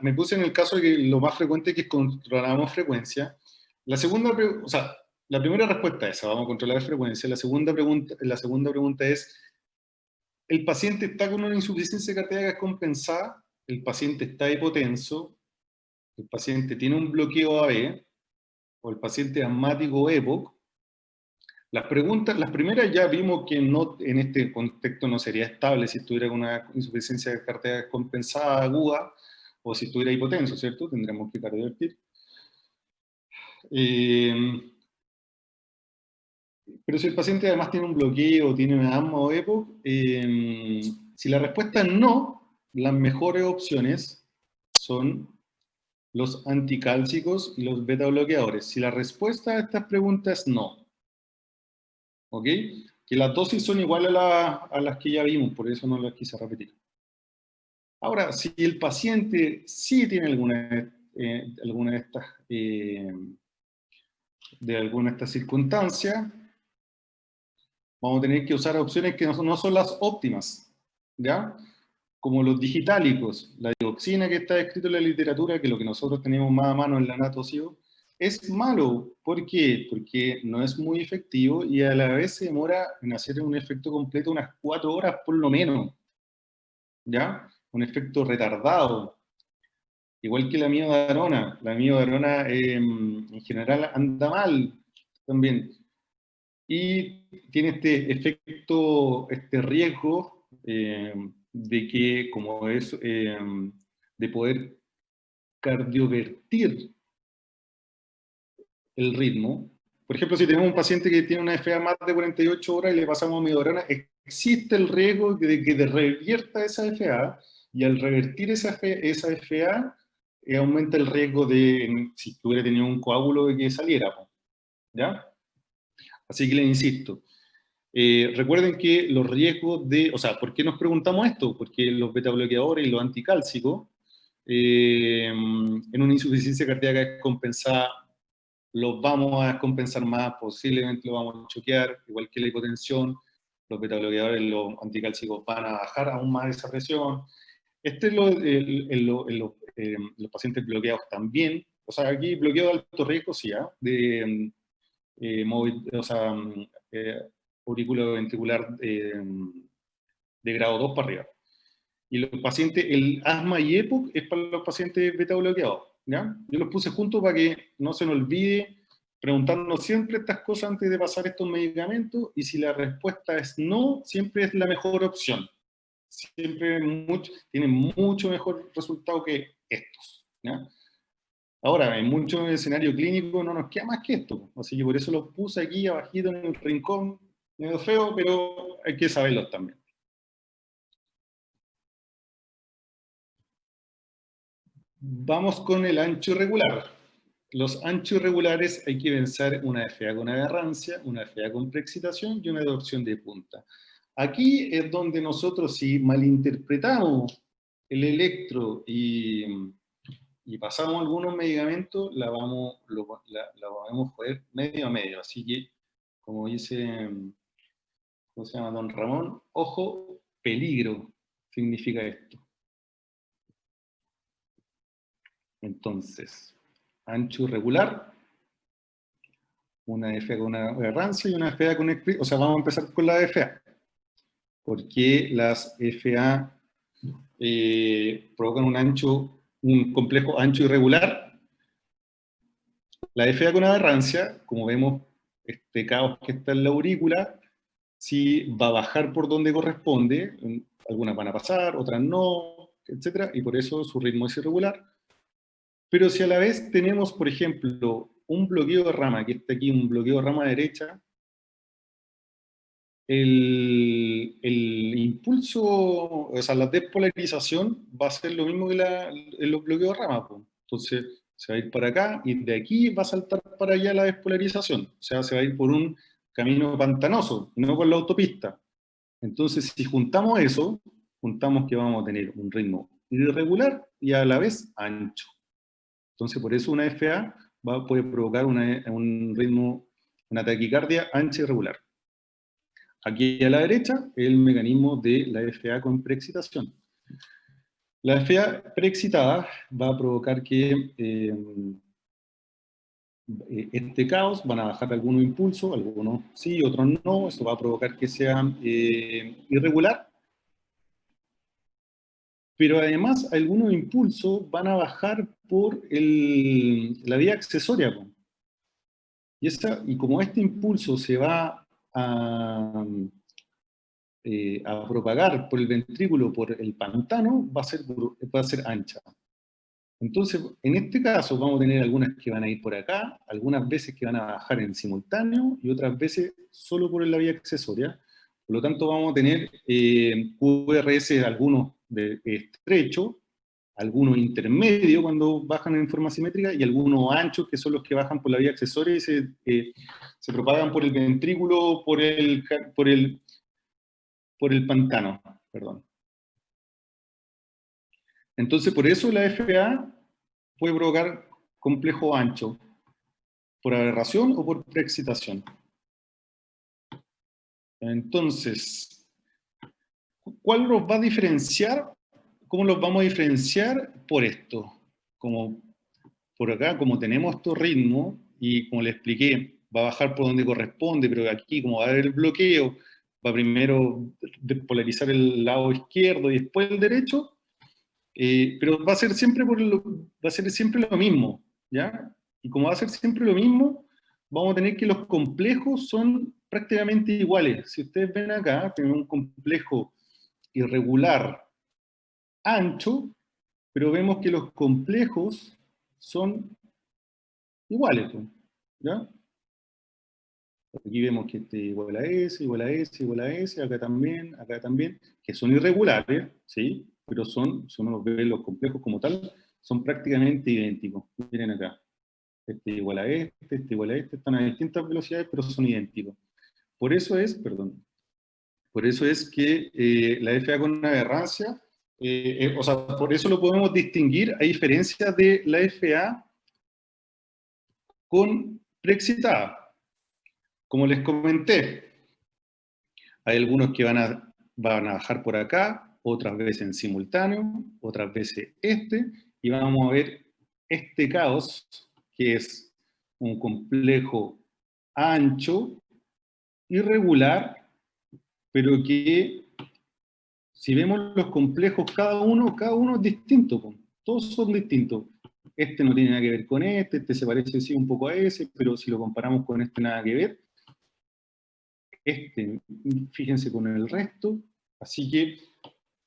me puse en el caso de que lo más frecuente que controlamos frecuencia. La primera respuesta es esa, vamos a controlar frecuencia. La segunda pregunta es, ¿el paciente está con una insuficiencia cardíaca descompensada? ¿El paciente está hipotenso? ¿El paciente tiene un bloqueo AB? ¿O el paciente es asmático o EPOC? Las primeras ya vimos que en este contexto no sería estable si estuviera con una insuficiencia cardíaca descompensada aguda o si estuviera hipotenso, ¿cierto? Tendremos que cardiovertir. Pero si el paciente además tiene un bloqueo, tiene una asma o EPOC, si la respuesta es no, las mejores opciones son los anticálcicos y los beta bloqueadores. Si la respuesta a estas preguntas es no, ¿ok? Que las dosis son iguales a las que ya vimos, por eso no las quise repetir. Ahora, si el paciente sí tiene alguna de estas circunstancias, vamos a tener que usar opciones que no son las óptimas, ¿ya? Como los digitálicos, la dioxina que está escrito en la literatura, que es lo que nosotros tenemos más a mano en la NATOCIO, es malo. ¿Por qué? Porque no es muy efectivo y a la vez se demora en hacer un efecto completo unas 4 horas por lo menos, ¿ya? Un efecto retardado. Igual que la miodarona. La miodarona en general anda mal también. Y tiene este efecto, este riesgo de que, como es, de poder cardiovertir el ritmo. Por ejemplo, si tenemos un paciente que tiene una FA más de 48 horas y le pasamos miodarona, existe el riesgo de que revierta esa FA, y al revertir esa FA, aumenta el riesgo de, si hubiera tenido un coágulo, de que saliera, ¿ya? Así que les insisto, recuerden que los riesgos o sea, ¿por qué nos preguntamos esto? Porque los betabloqueadores y los anticálcicos, en una insuficiencia cardíaca descompensada, los vamos a descompensar más, posiblemente lo vamos a choquear, igual que la hipotensión, los betabloqueadores y los anticálcicos van a bajar aún más esa presión. Los pacientes bloqueados también, o sea, aquí bloqueo de alto riesgo, sí, de auriculoventricular de grado 2 para arriba. Y los pacientes, el asma y EPOC es para los pacientes beta bloqueados, ¿ya? Yo los puse juntos para que no se nos olvide preguntarnos siempre estas cosas antes de pasar estos medicamentos, y si la respuesta es no, siempre es la mejor opción. Siempre tiene mucho mejor resultado que estos, ¿ya? Ahora, en muchos escenarios clínicos no nos queda más que esto, así que por eso los puse aquí abajito en el rincón, medio feo, pero hay que saberlos también. Vamos con el ancho irregular. Los anchos irregulares hay que pensar una FA con aberrancia, una FA con preexcitación y una torsión de punta. Aquí es donde nosotros, si malinterpretamos el electro y pasamos algunos medicamentos, la vamos a joder medio a medio. Así que, como dice, ¿cómo se llama? Don Ramón, ojo, peligro significa esto. Entonces, ancho irregular, una FA con una aberrancia y una FA con... O sea, vamos a empezar con la FA. Porque las FA provocan un complejo ancho irregular. La FA con aberrancia, como vemos, este caos que está en la aurícula, sí va a bajar por donde corresponde, algunas van a pasar, otras no, etc. Y por eso su ritmo es irregular. Pero si a la vez tenemos, por ejemplo, un bloqueo de rama, que está aquí, un bloqueo de rama derecha, el impulso, o sea, la despolarización va a ser lo mismo que los bloqueos de rama. Pues. Entonces, se va a ir para acá y de aquí va a saltar para allá la despolarización. O sea, se va a ir por un camino pantanoso, no por la autopista. Entonces, si juntamos eso, juntamos que vamos a tener un ritmo irregular y a la vez ancho. Entonces, por eso una FA puede provocar un ritmo, una taquicardia ancha irregular. Aquí a la derecha, el mecanismo de la FA con preexcitación. La FA preexcitada va a provocar que este caos, van a bajar algunos impulsos, algunos sí, otros no, eso va a provocar que sea irregular, pero además algunos impulsos van a bajar por la vía accesoria. Y como este impulso se va a propagar por el ventrículo, por el pantano, va a ser ancha. Entonces, en este caso vamos a tener algunas que van a ir por acá, algunas veces que van a bajar en simultáneo y otras veces solo por la vía accesoria. Por lo tanto, vamos a tener QRS algunos de estrecho, algunos intermedios cuando bajan en forma simétrica y algunos anchos que son los que bajan por la vía accesoria y se propagan por el ventrículo, por el pantano, perdón. Entonces, por eso la FA puede provocar complejo ancho, por aberración o por preexcitación. Entonces, ¿cuál los va a diferenciar? ¿Cómo los vamos a diferenciar? Por esto. Como por acá, como tenemos estos ritmos, y como le expliqué, va a bajar por donde corresponde, pero aquí, como va a haber el bloqueo, va primero despolarizar el lado izquierdo y después el derecho, pero va a ser siempre lo mismo, ¿ya? Y como va a ser siempre lo mismo, vamos a tener que los complejos son prácticamente iguales. Si ustedes ven acá, tenemos un complejo irregular ancho, pero vemos que los complejos son iguales, ¿ya? Aquí vemos que este igual a S, igual a S, igual a S, acá también, que son irregulares, ¿sí? Pero si uno ve los complejos como tal, son prácticamente idénticos. Miren acá. Este igual a este igual a este, están a distintas velocidades, pero son idénticos. Por eso es que la FA con una aberrancia, o sea, por eso lo podemos distinguir a diferencia de la FA con preexcitada. Como les comenté, hay algunos que van a bajar por acá, otras veces en simultáneo, otras veces y vamos a ver este caos, que es un complejo ancho irregular, pero que si vemos los complejos, cada uno es distinto, po. Todos son distintos. Este no tiene nada que ver con este se parece sí un poco a ese, pero si lo comparamos con este nada que ver. Fíjense con el resto. Así que,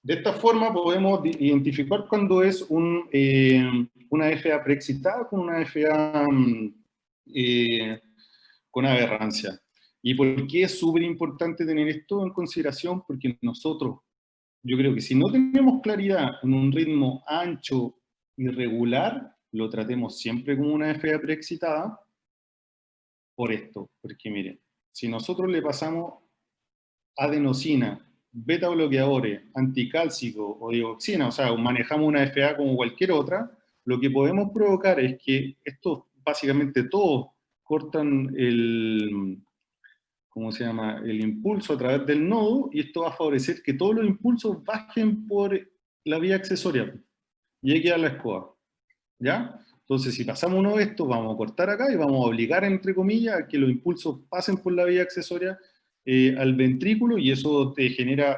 de esta forma podemos identificar cuando es una FA preexcitada con una FA con aberrancia. ¿Y por qué es súper importante tener esto en consideración? Porque nosotros, yo creo que si no tenemos claridad en un ritmo ancho y regular, lo tratemos siempre como una FA preexcitada por esto. Porque miren, si nosotros le pasamos adenosina, beta bloqueadores, anticálcico o dioxina, o sea, manejamos una FA como cualquier otra, lo que podemos provocar es que estos, básicamente todos, cortan el, ¿cómo se llama?, el impulso a través del nodo, y esto va a favorecer que todos los impulsos bajen por la vía accesoria, y ahí queda la escoba, ¿ya? Entonces, si pasamos uno de estos, vamos a cortar acá, y vamos a obligar, entre comillas, a que los impulsos pasen por la vía accesoria al ventrículo, y eso te genera,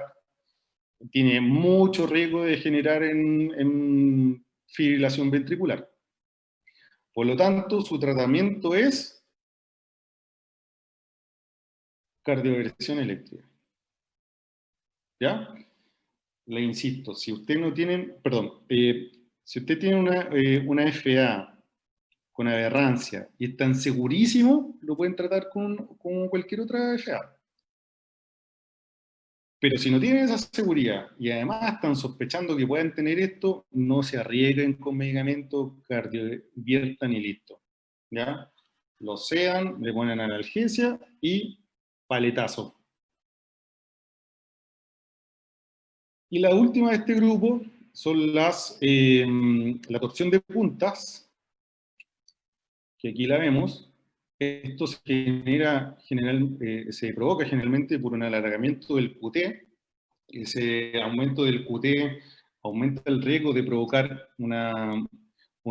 tiene mucho riesgo de generar en fibrilación ventricular. Por lo tanto, su tratamiento es cardioversión eléctrica. ¿Ya? Le insisto, si usted no tiene, perdón, si usted tiene una FA con aberrancia y están segurísimos, lo pueden tratar con cualquier otra FA. Pero si no tienen esa seguridad y además están sospechando que pueden tener esto, no se arriesguen con medicamentos, cardioviertan y listo. ¿Ya? Lo sedan, le ponen analgesia y paletazo. Y la última de este grupo son la torsión de puntas, que aquí la vemos. Esto se provoca generalmente por un alargamiento del QT. Ese aumento del QT aumenta el riesgo de provocar un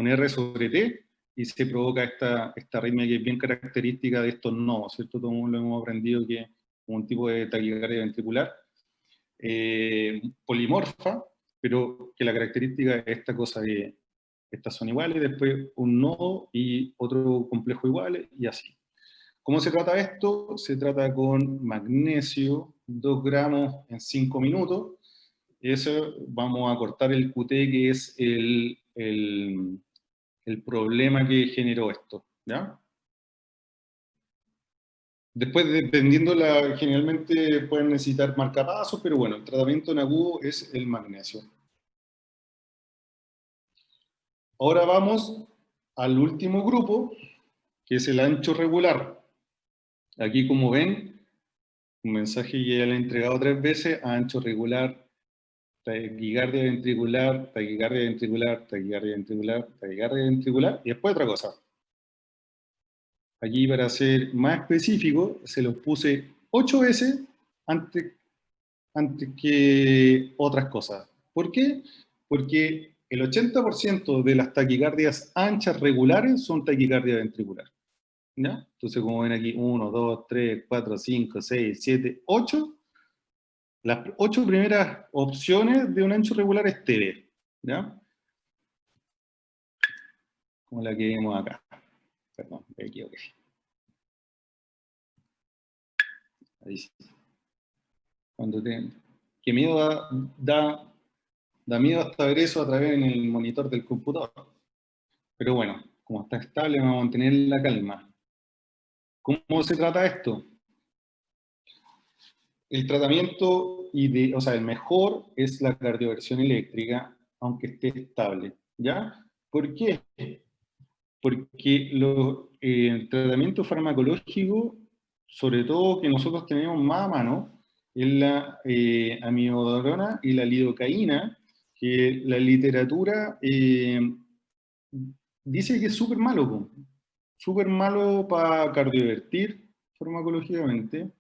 R sobre T, y se provoca esta arritmia que es bien característica de estos nodos, ¿cierto? Todo lo hemos aprendido que es un tipo de taquicardia ventricular polimorfa, pero que la característica es esta cosa de estas son iguales, después un nodo y otro complejo iguales, y así. ¿Cómo se trata esto? Se trata con magnesio, 2 gramos en 5 minutos. Eso vamos a cortar el QT, que es el problema que generó esto, ¿ya? Después, dependiendo, generalmente pueden necesitar marcapasos, pero bueno, el tratamiento en agudo es el magnesio. Ahora vamos al último grupo, que es el ancho regular. Aquí, como ven, un mensaje que ya le he entregado 3 veces: ancho regular, taquicardia ventricular, taquicardia ventricular, taquicardia ventricular, taquicardia ventricular, y después otra cosa. Aquí, para ser más específico, se los puse 8 veces antes que otras cosas. ¿Por qué? Porque el 80% de las taquicardias anchas regulares son taquicardia ventricular. ¿Ya? Entonces, como ven aquí, 1, 2, 3, 4, 5, 6, 7, 8. Las 8 primeras opciones de un ancho regular es TB, ¿ya? Como la que vemos acá. Perdón, me equivoqué. Ahí sí. ¿Qué miedo da miedo hasta ver eso a través en el monitor del computador? Pero bueno, como está estable, vamos a mantener la calma. ¿Cómo se trata esto? El tratamiento, el mejor es la cardioversión eléctrica, aunque esté estable, ¿ya? ¿Por qué? Porque el tratamiento farmacológico, sobre todo que nosotros tenemos más a mano, es la amiodarona y la lidocaína, que la literatura dice que es súper malo para cardiovertir farmacológicamente,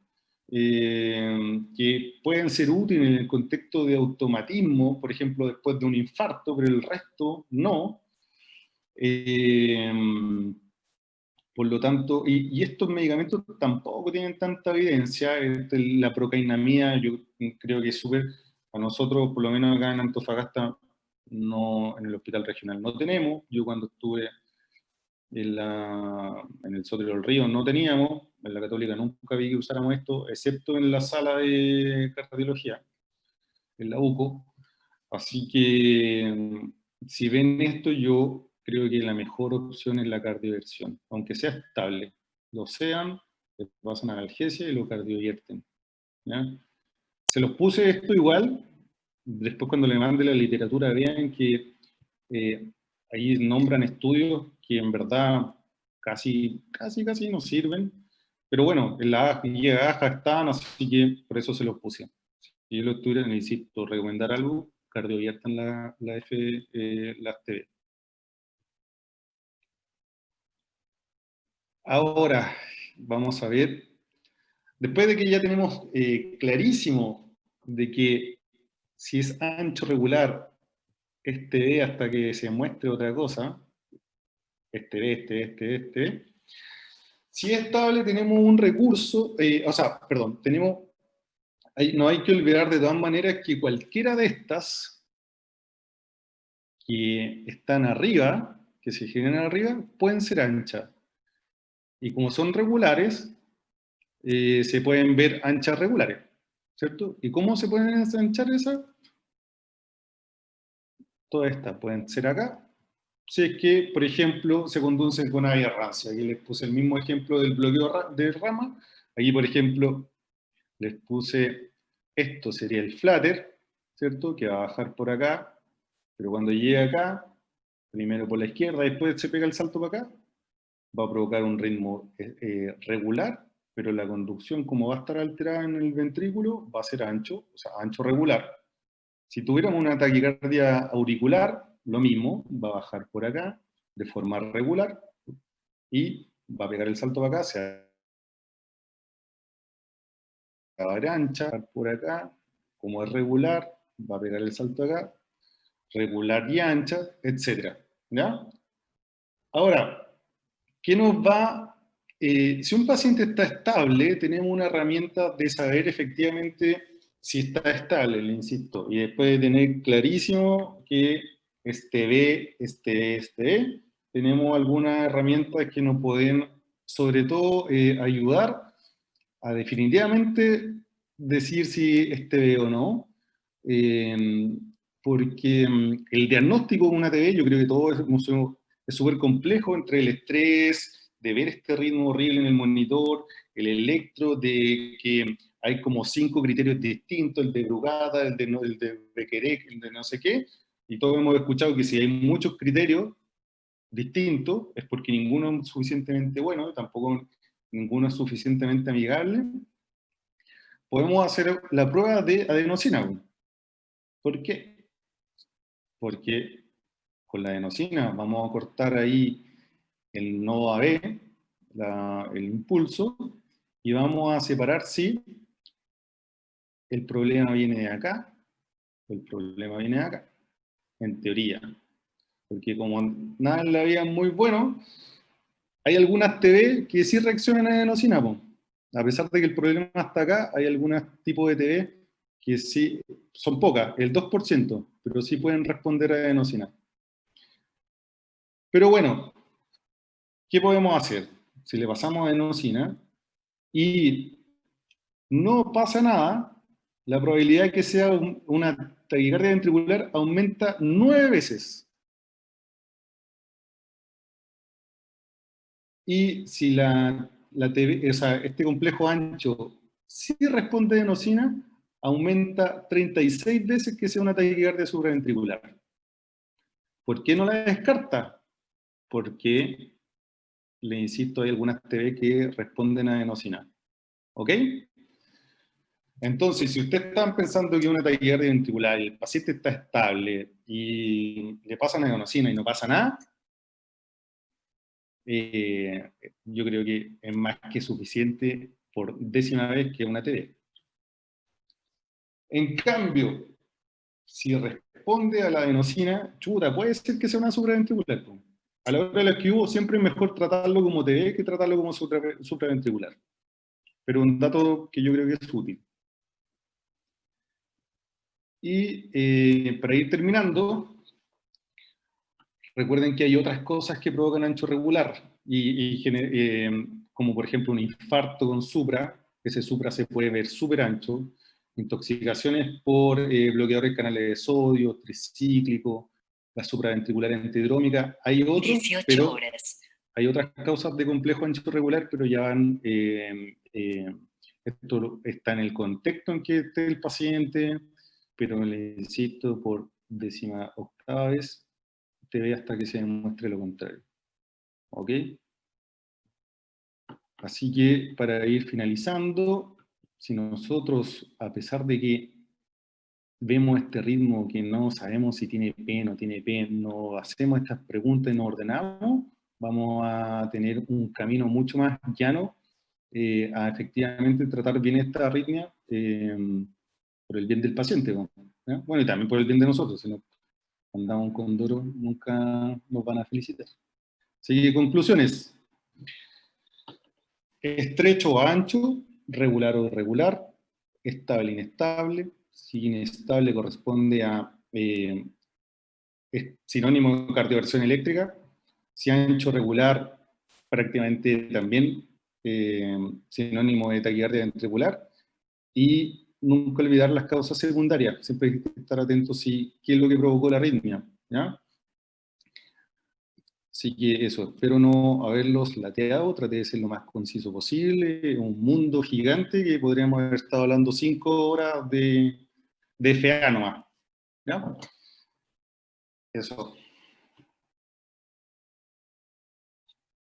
que pueden ser útiles en el contexto de automatismo, por ejemplo, después de un infarto, pero el resto no. Por lo tanto, y estos medicamentos tampoco tienen tanta evidencia. La procainamida, yo creo que es súper, a nosotros, por lo menos acá en Antofagasta, no, en el hospital regional no tenemos. Yo cuando estuve en el Sotero del Río no teníamos, en la Católica nunca vi que usáramos esto, excepto en la sala de cardiología, en la UCO. Así que, si ven esto, yo creo que la mejor opción es la cardioversión, aunque sea estable. Lo sean, le pasan analgesia y lo cardiovierten, ¿ya? Se los puse esto igual, después cuando le mande la literatura vean que ahí nombran estudios que en verdad casi no sirven, pero bueno, en la guía AJA están, así que por eso se los puse. Si yo lo tuviera, necesito recomendar algo, cardioviertan las TV. Ahora, vamos a ver, después de que ya tenemos clarísimo de que si es ancho regular, este B hasta que se muestre otra cosa, este B. Si es estable, tenemos un recurso, no hay que olvidar de todas maneras que cualquiera de estas que están arriba, que se generan arriba, pueden ser anchas. Y como son regulares, se pueden ver anchas regulares, ¿cierto? ¿Y cómo se pueden anchar esas? Todas estas pueden ser acá. Si es que, por ejemplo, se conducen con aberrancia. Aquí les puse el mismo ejemplo del bloqueo de rama. Aquí, por ejemplo, les puse, esto sería el flutter, ¿cierto? Que va a bajar por acá, pero cuando llegue acá, primero por la izquierda, después se pega el salto para acá, va a provocar un ritmo regular, pero la conducción, como va a estar alterada en el ventrículo, va a ser ancho, o sea, ancho regular. Si tuviéramos una taquicardia auricular, lo mismo, va a bajar por acá, de forma regular, y va a pegar el salto para acá, se va a ver ancha, por acá, como es regular, va a pegar el salto acá, regular y ancha, etc. ¿Ya? Ahora, ¿qué nos va? Si un paciente está estable, tenemos una herramienta de saber efectivamente si está estable, le insisto, y después de tener clarísimo que tenemos algunas herramientas que nos pueden, sobre todo, ayudar a definitivamente decir si B o no, porque el diagnóstico de una TB, yo creo que todo es súper complejo entre el estrés, de ver este ritmo horrible en el monitor, el electro, de que hay como 5 criterios distintos, el de Brugada, el de Becquerel, el de no sé qué, y todos hemos escuchado que si hay muchos criterios distintos, es porque ninguno es suficientemente bueno, tampoco ninguno es suficientemente amigable. Podemos hacer la prueba de adenosina. ¿Por qué? Porque con la adenosina vamos a cortar ahí el nodo AB, el impulso, y vamos a separar si el problema viene de acá o el problema viene de acá, en teoría. Porque como nada en la vida es muy bueno, hay algunas TB que sí reaccionan a adenosina, a pesar de que el problema está acá, hay algunos tipos de TB que sí, son pocas, el 2%, pero sí pueden responder a adenosina. Pero bueno, ¿qué podemos hacer? Si le pasamos adenosina y no pasa nada, la probabilidad de que sea una taquicardia ventricular aumenta 9 veces. Y si este complejo ancho sí responde a adenosina, aumenta 36 veces que sea una taquicardia supraventricular. ¿Por qué no la descarta? Porque, le insisto, hay algunas TB que responden a adenosina. ¿Ok? Entonces, si ustedes están pensando que una taquicardia ventricular y el paciente está estable y le pasan adenosina y no pasa nada, yo creo que es más que suficiente por 10ª vez que una TB. En cambio, si responde a la adenosina, chuta, puede ser que sea una supraventricular. A la hora de la QU siempre es mejor tratarlo como TB que tratarlo como supraventricular. Pero un dato que yo creo que es útil. Y para ir terminando, recuerden que hay otras cosas que provocan ancho regular, como por ejemplo un infarto con supra, ese supra se puede ver súper ancho, intoxicaciones por bloqueadores de canales de sodio, tricíclico, la supraventricular antidrómica, hay otros, 18 pero horas. hay otras causas de complejo ancho regular, pero ya van, esto está en el contexto en que esté el paciente, pero le insisto por 18ª vez, te ve hasta que se demuestre lo contrario. ¿Ok? Así que para ir finalizando, si nosotros, a pesar de que vemos este ritmo que no sabemos si tiene P, no tiene P, no hacemos estas preguntas y nos ordenamos, vamos a tener un camino mucho más llano a efectivamente tratar bien esta arritmia por el bien del paciente, ¿no? Bueno, y también por el bien de nosotros, si no andamos con Doro, nunca nos van a felicitar. Así que conclusiones. Estrecho o ancho, regular o irregular, estable, inestable. Si inestable corresponde a es sinónimo de cardioversión eléctrica. Si ancho regular, prácticamente también sinónimo de taquicardia ventricular. Y nunca olvidar las causas secundarias. Siempre hay que estar atentos si qué es lo que provocó la arritmia, ¿ya? Así que eso, espero no haberlos lateado, traté de ser lo más conciso posible, un mundo gigante que podríamos haber estado hablando 5 horas de FA nomás, ¿ya? Eso.